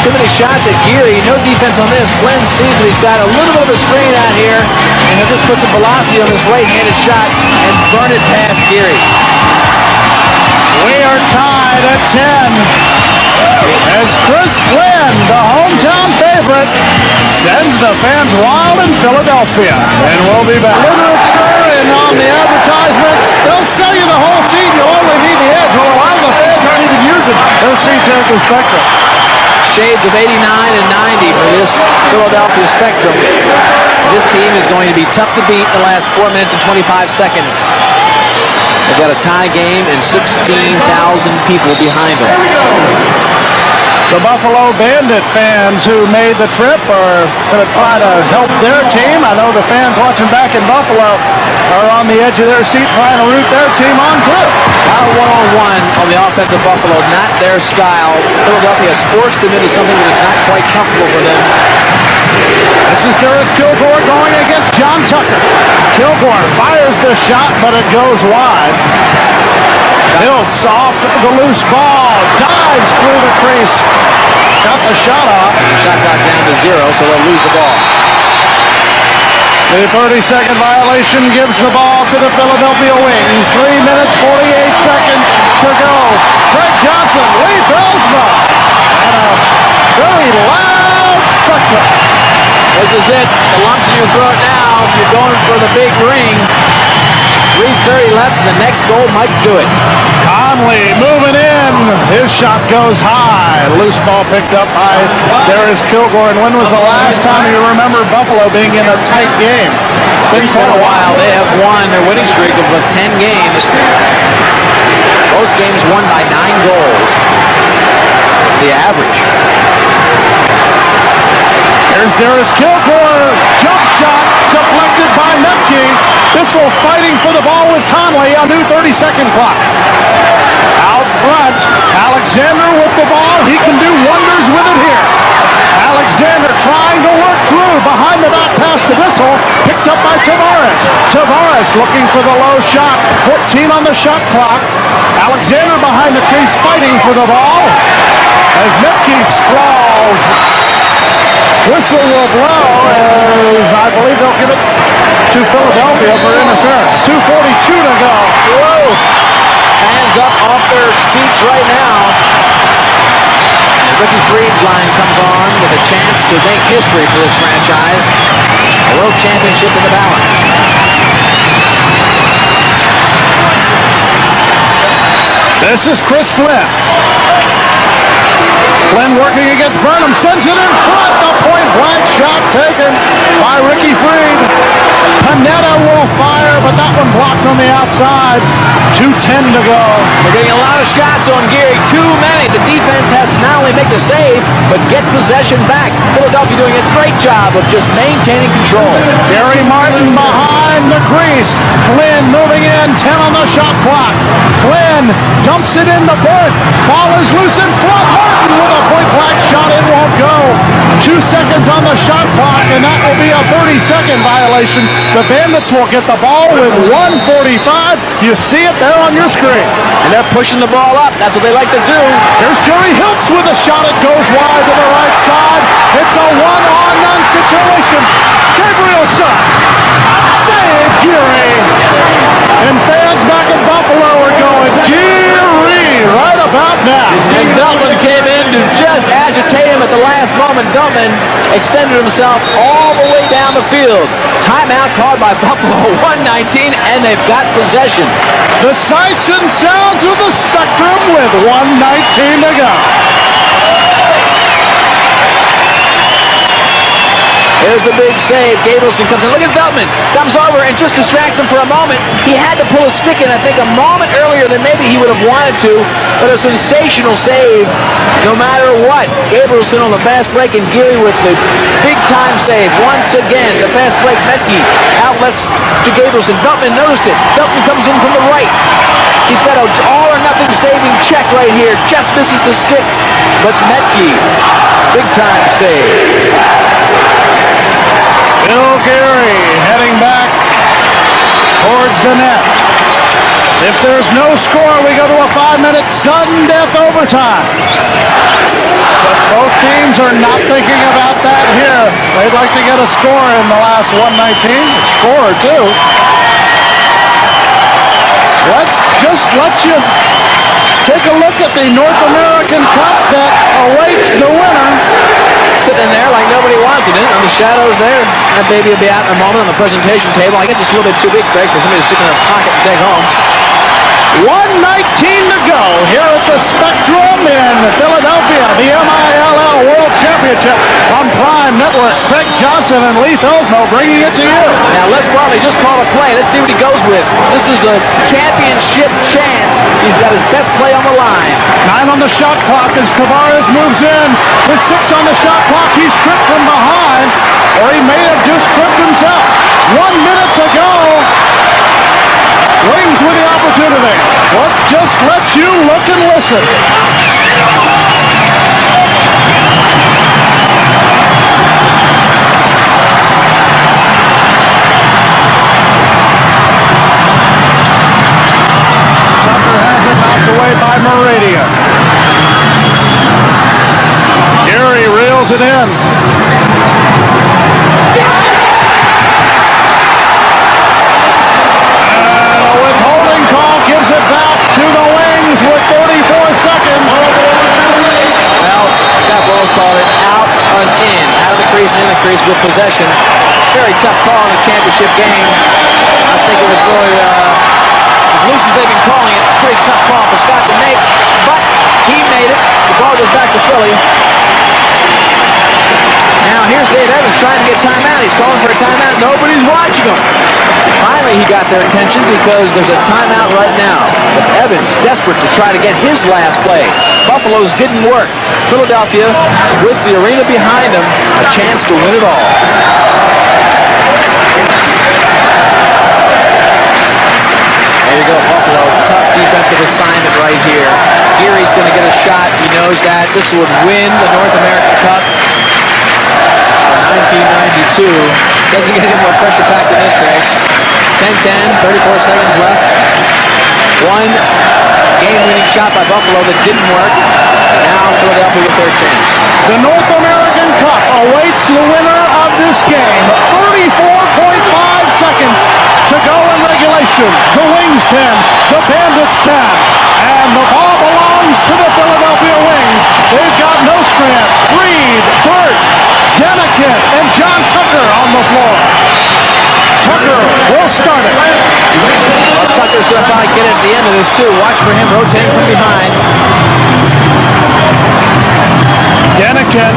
Too many shots at Geary. No defense on this. Flynn sees that he's got a little bit of a screen out here, and he'll just put some velocity on this right-handed shot and burn it past Geary. We are tied at 10 as Chris Flynn, the hometown favorite, sends the fans wild in Philadelphia. And we'll be back. Literature and on the advertisements, they'll sell you the whole seat. You only need the edge. Well, a lot of the fans aren't even using their seats here at the Spectrum. Shades of 89 and 90 for this Philadelphia Spectrum. This team is going to be tough to beat in the last 4 minutes and 25 seconds. They've got a tie game and 16,000 people behind them. The Buffalo Bandit fans who made the trip are going to try to help their team. I know the fans watching back in Buffalo are on the edge of their seat trying to root their team on too. Now one-on-one on the offense of Buffalo, not their style. Philadelphia has forced them into something that is not quite comfortable for them. This is Darius Kilgore going against John Tucker. Kilgore fires the shot, but it goes wide. Hiltz off the loose ball, dives through the crease. Got the shot off. Shot clock down to 0, so they'll lose the ball. The 30-second violation gives the ball to the Philadelphia Wings. 3 minutes, 48 seconds to go. Craig Johnson, Lee Belsma, and a very loud Spectrum. This is it. The lump's in your throat now. If you're going for the big ring. 3:30 left. The next goal might do it. Conley moving in. His shot goes high. Loose ball picked up by Darius Kilgore. And when was the last time you remember Buffalo being in a tight game? It's been quite a while. They have won their winning streak of 10 games. Most games won by 9 goals. The average. Here's Darius Kilgore. Jump shot deflected by Metke. Bissell fighting for the ball with Conley on new 30-second clock. Out front, Alexander with the ball. He can do wonders with it here. Alexander trying to work through behind the back pass to Bissell. Picked up by Tavares. Tavares looking for the low shot. 14 on the shot clock. Alexander behind the crease fighting for the ball. As Metke sprawls. Whistle will blow as I believe they'll give it to Philadelphia for interference. 2:42 to go. Whoa! Hands up off their seats right now. Ricky Freed's line comes on with a chance to make history for this franchise. A world championship in the balance. This is Chris Flynn. Flynn working against Burnham, sends it in front. The point-blank shot taken by Ricky Freed. Panetta will fire, but that one blocked on the outside. 2:10 to go. They're getting a lot of shots on Geary, too many. The defense has to not only make the save, but get possession back. Philadelphia doing a great job of just maintaining control. Gary Martin behind the crease. Flynn moving in, 10 on the shot clock. Flynn dumps it in the board. Ball is loose in front. Martin with a point-blank shot. It won't go. 2 seconds on the shot clock, and that will be a 30-second violation. The Bandits will get the ball with 1:45. You see it there on your screen. And they're pushing the ball up. That's what they like to do. Here's Jerry Hiltz with a shot. It goes wide to the right side. It's a one-on-none situation. Gabrielson. Save Geary. And fans back in Buffalo are going, Geary, right about now. And Veltman came in to just agitate him at the last moment. Veltman extended himself all the way down the field. Timeout called by Buffalo, 1:19, and they've got possession. The sights and sounds of the Spectrum with 1:19 to go. There's the big save. Gabrielson comes in. Look at Veltman. Comes over and just distracts him for a moment. He had to pull a stick in, I think, a moment earlier than maybe he would have wanted to. But a sensational save no matter what. Gabrielson on the fast break and Geary with the big-time save. Once again, the fast break. Metke outlets to Gabrielson. Veltman noticed it. Veltman comes in from the right. He's got an all-or-nothing saving check right here. Just misses the stick. But Metke, big-time save. Bill Geary heading back towards the net. If there's no score, we go to a 5-minute sudden death overtime. But both teams are not thinking about that here. They'd like to get a score in the last 1:19. Score or two. Let's just let you take a look at the North American Cup that awaits the winner. Sitting there like nobody wants it in on the shadows there. That baby will be out in a moment on the presentation table. I guess it's a little bit too big, Greg, for somebody to stick in their pocket and take home. 1:19 to go here at the Spectrum in Philadelphia. The MILL World Championship on Prime Network. Craig Johnson and Lee Felsmo bringing it to you. Now Les Barley just called a play. Let's see what he goes with. This is a championship chance. He's got his best play on the line. 9 on the shot clock as Tavares moves in. With 6 on the shot clock, he's tripped from behind, or he may have just tripped himself. 1 minute to go. Wings with the opportunity. Let's just let you look and listen. Tucker has it knocked away by Meridian. Geary reels it in. In the crease with possession. Very tough call in a championship game. I think it was really, as loose as they've been calling it, pretty tough call for Scott to make, but he made it. The ball goes back to Philly. Now here's Dave Evans trying to get timeout. He's calling for a timeout. Nobody's watching him. Finally he got their attention because there's a timeout right now. But Evans desperate to try to get his last play. Buffalo's didn't work. Philadelphia, with the arena behind them, a chance to win it all. There you go, Buffalo. Tough defensive assignment right here. Geary's going to get a shot. He knows that. This would win the North American Cup in 1992. Doesn't get any more pressure packed than this, Greg. 10-10, 34 seconds left. One game-winning shot by Buffalo that didn't work. Now Philadelphia with their chance. The North American Cup awaits the winner of this game. 34.5 seconds to go in regulation. The Wings 10, the Bandits 10. And the ball belongs to the Philadelphia Wings. They've got Nostrand, Reed, Burt, Denikin, and John Tucker on the floor. Tucker will start it. Well, Tucker's going to probably get it at the end of this, too. Watch for him rotating from behind. Denikin.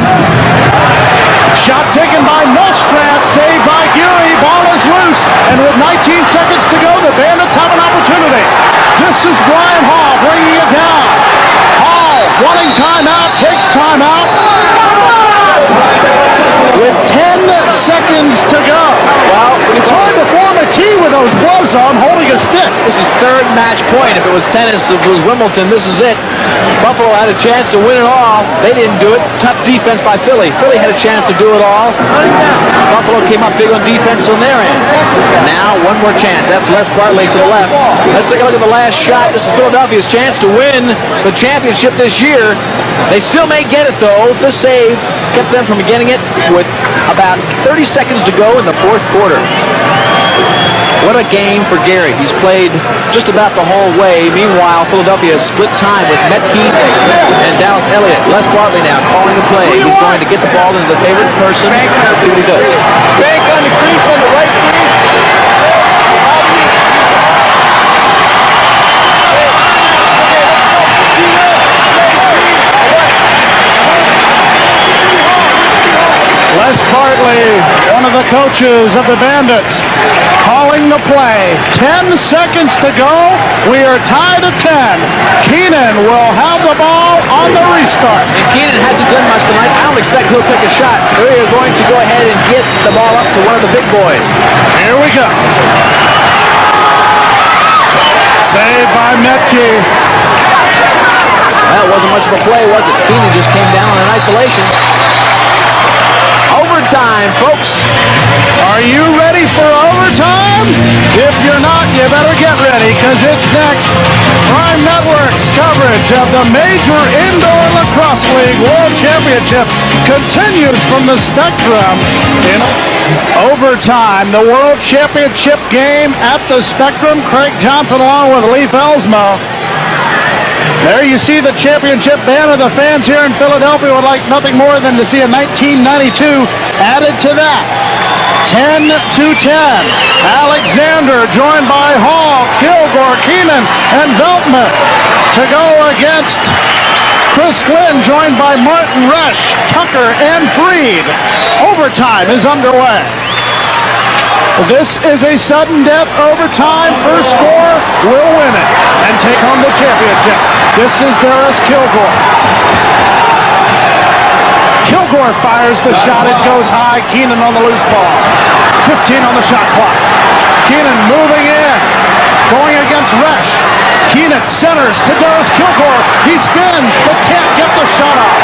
Shot taken by Nostrand, saved by Geary. Ball is loose. And with 19 seconds to go, the Bandits have an opportunity. This is Brian Hall bringing it down. Hall wanting timeout, takes timeout. With 10 seconds to go. Well, It's hard to form a tee with those gloves on holding a stick. this is third match point. If it was tennis, if it was Wimbledon, this is it. Buffalo had a chance to win it all. They didn't do it. Tough defense by Philly. Philly had a chance to do it all. Buffalo came up big on defense on their end. Now, one more chance. That's Les Bartley to the left. Let's take a look at the last shot. This is Philadelphia's chance to win the championship this year. They still may get it, though. This save kept them from getting it with about 30 seconds to go in the fourth quarter. What a game for Gary. He's played just about the whole way. Meanwhile, Philadelphia has split time with Metke and Dallas Elliott. Les Bartley now calling the play. He's going to get the ball into the favorite person. Let's see what he does. Bank on the crease on the right crease. Les Bartley, one of the coaches of the Bandits, calling the play. 10 seconds to go. We are tied at 10. Keenan will have the ball on the restart. And Keenan hasn't done much tonight. I don't expect he'll take a shot. They are going to go ahead and get the ball up to one of the big boys. Here we go. Saved by Metke. That wasn't much of a play, was it? Keenan just came down in isolation. Overtime, folks. Are you ready for overtime? If you're not, you better get ready, because it's next. Prime Networks coverage of the Major Indoor Lacrosse League World Championship continues from the Spectrum in overtime. The World Championship game at the Spectrum. Craig Johnson along with Lee Felsmo. There you see the championship banner. The fans here in Philadelphia would like nothing more than to see a 1992 added to that. 10-10. Alexander joined by Hall, Kilgore, Keenan, and Veltman to go against Chris Flynn, joined by Martin Resch, Tucker, and Freed. Overtime is underway. This is a sudden death overtime. First score will win it and take home the championship. This is Darius Kilgore. Kilgore fires the shot. It goes high. Keenan on the loose ball. 15 on the shot clock. Keenan moving in. Going against Resch. Keenan centers to Darius Kilgore. He spins but can't get the shot off.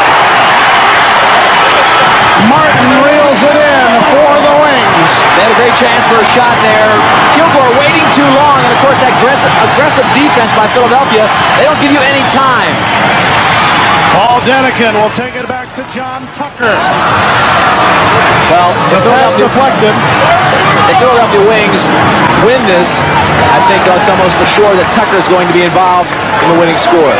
Martin reels it in for the Wings. They had a great chance for a shot there. Kilgore waiting too long, and of course that aggressive defense by Philadelphia, they don't give you any time. Paul Denikin will take it back to John Tucker. Well, The pass deflected. the Philadelphia Wings win this, I think it's almost for sure that Tucker is going to be involved in the winning score.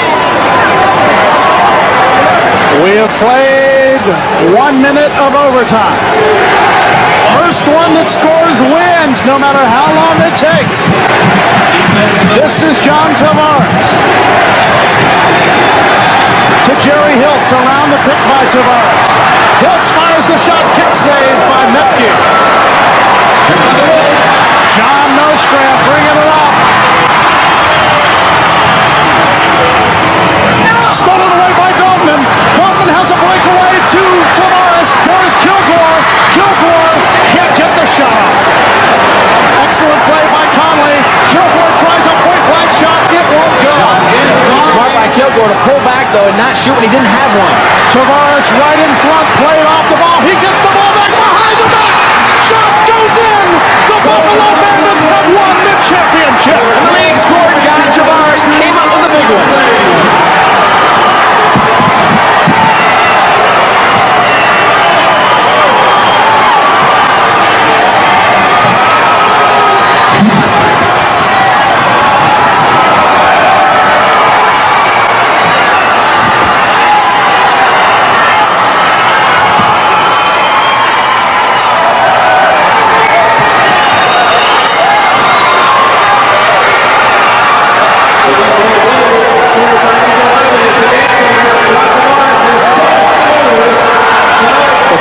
We have played 1 minute of overtime. First one that scores wins, no matter how long it takes. This is John Tavares. To Jerry Hiltz, around the pick by Tavares. Hiltz fires the shot, kick save by Metke. John Nostrand bringing it up. Stolen away by shoot when he didn't have one. Tavares right in front, played off the ball. He gets the ball back behind the back. Shot goes in. The Buffalo Bandits have won the championship. And the league scorer, John Tavares, came up with a big one.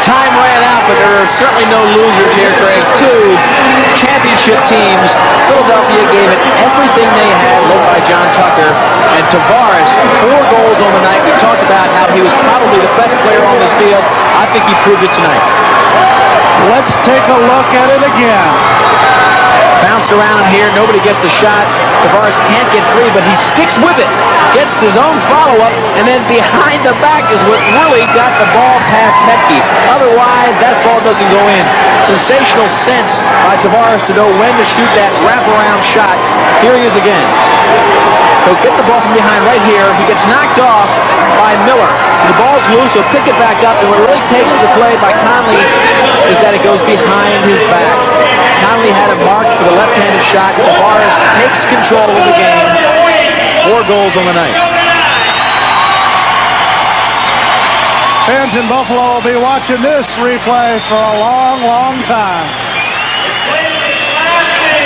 Time ran out, but there are certainly no losers here, Craig. Two championship teams. Philadelphia gave it everything they had, led by John Tucker. And Tavares, 4 goals on the night. We talked about how he was probably the best player on this field. I think he proved it tonight. Let's take a look at it again. Bounced around in here. Nobody gets the shot. Tavares can't get free, but he sticks with it. Gets his own follow-up, and then behind the back is what really got the ball past Metke. Otherwise, that ball doesn't go in. Sensational sense by Tavares to know when to shoot that wraparound shot. Here he is again. He'll get the ball from behind right here. He gets knocked off by Miller. The ball's loose. He'll pick it back up, and what it really takes the play by Conley is that it goes behind his back. Conley had it marked for the left-handed shot. Tavares takes control of the game. 4 goals on the night. Fans in Buffalo will be watching this replay for a long, long time.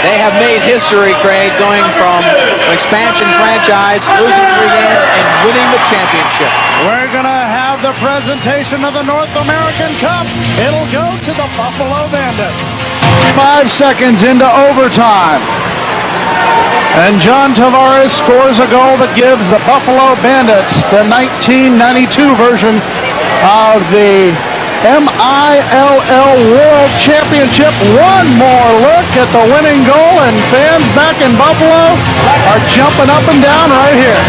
They have made history, Craig, going from an expansion franchise, losing 3 games, and winning the championship. We're going to have the presentation of the North American Cup. It'll go to the Buffalo Bandits. 5 seconds into overtime. And John Tavares scores a goal that gives the Buffalo Bandits the 1992 version of the MILL World Championship. One more look at the winning goal, and fans back in Buffalo are jumping up and down right here.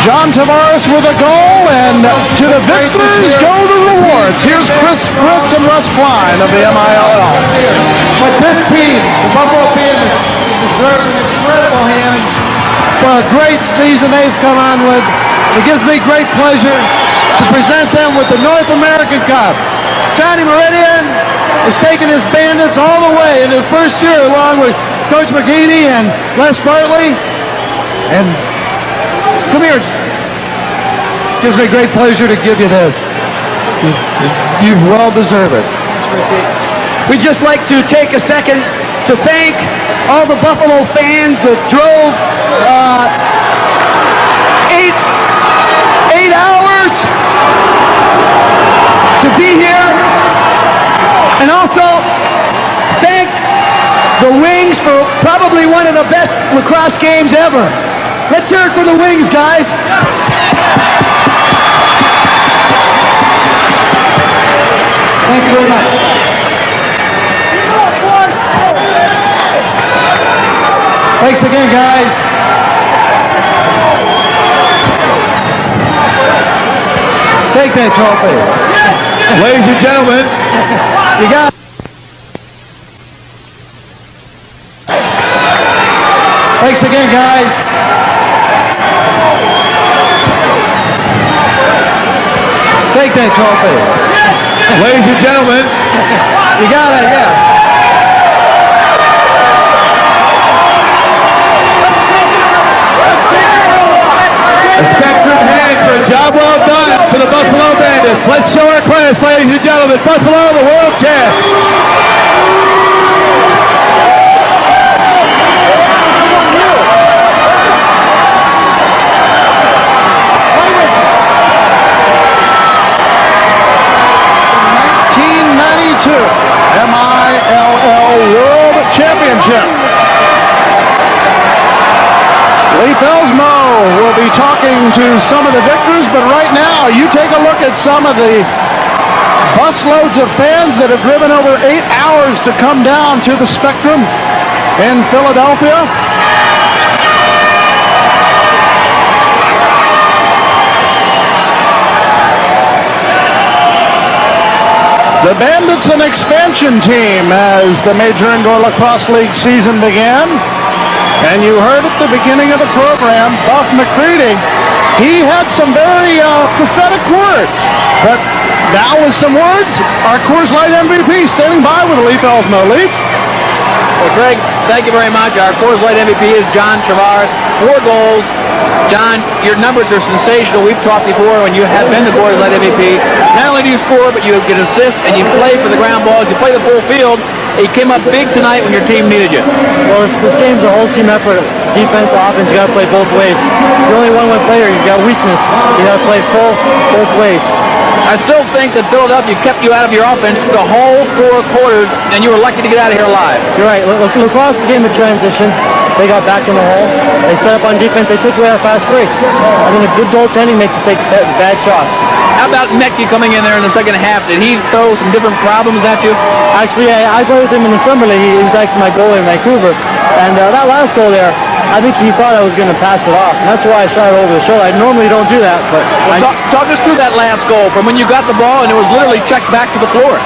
John Tavares with a goal, and to the victors go the rewards. Here's Chris Fritz and Russ Klein of the MILL. But this team, the Buffalo Bandits, deserve an incredible hand for a great season they've come on with. It gives me great pleasure to present them with the North American Cup. Johnny Meridian has taken his Bandits all the way into the first year along with Coach McGeady and Les Bartley. And come here. It gives me great pleasure to give you this. You well deserve it. We'd just like to take a second to thank all the Buffalo fans that drove 8 hours to be here, and also thank the Wings for probably one of the best lacrosse games ever. Let's hear it for the Wings, guys. Thank you very much. Thanks again, guys. Take that trophy. Ladies and gentlemen, You got it. Thanks again, guys. Take that trophy. ladies and gentlemen, You got it, yeah. a Spectrum hand for a job well done for the Buffalo Bandits. Let's show our class, ladies and gentlemen. Buffalo, the world champs. MILL World Championship. Lee Felsmo will be talking to some of the victors, but right now you take a look at some of the busloads of fans that have driven over 8 hours to come down to the Spectrum in Philadelphia. The Bandits, an expansion team as the Major Indoor Lacrosse League season began. And you heard at the beginning of the program, Buff McCready, he had some very prophetic words. But now with some words, our Coors Light MVP standing by with a Leaf Elfno. Leaf? Well, Greg, thank you very much. Our Coors Light MVP is John Tavares. 4 goals. John, your numbers are sensational. We've talked before when you have been the Coors Light MVP. Not only do you score, but you get assists and you play for the ground balls. You play the full field. You came up big tonight when your team needed you. Well, this game's a whole team effort. Defense, offense, you got to play both ways. You're only one player. You've got weakness. You got to play both ways. I still think that Philadelphia kept you out of your offense the whole 4 quarters, and you were lucky to get out of here alive. You're right. Lacrosse is a game of transition. They got back in the hole. They set up on defense. They took away our fast breaks. I mean, a good goaltending makes us take bad shots. How about Mecki coming in there in the second half? Did he throw some different problems at you? Actually, I played with him in the summer league. He was actually my goalie in Vancouver. And that last goal there, I think he thought I was going to pass it off. And that's why I shot it over the shoulder. I normally don't do that, but... Talk us through that last goal from when you got the ball and it was literally checked back to the floor.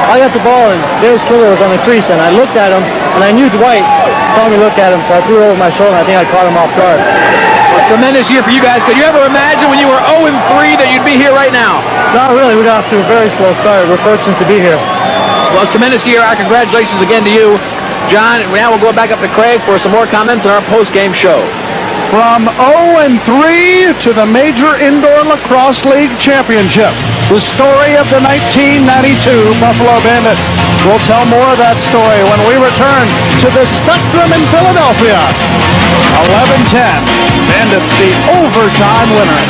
I got the ball and Darius Killer was on the crease and I looked at him and I knew Dwight saw me look at him, so I threw it over my shoulder and I think I caught him off guard. A tremendous year for you guys. Could you ever imagine when you were 0-3 that you'd be here right now? Not really. We got off to a very slow start. We're fortunate to be here. Well, tremendous year. Our congratulations again to you. John, now we'll go back up to Craig for some more comments on our post-game show. From 0-3 to the Major Indoor Lacrosse League Championship. The story of the 1992 Buffalo Bandits. We'll tell more of that story when we return to the Spectrum in Philadelphia. 11-10. Bandits the overtime winner.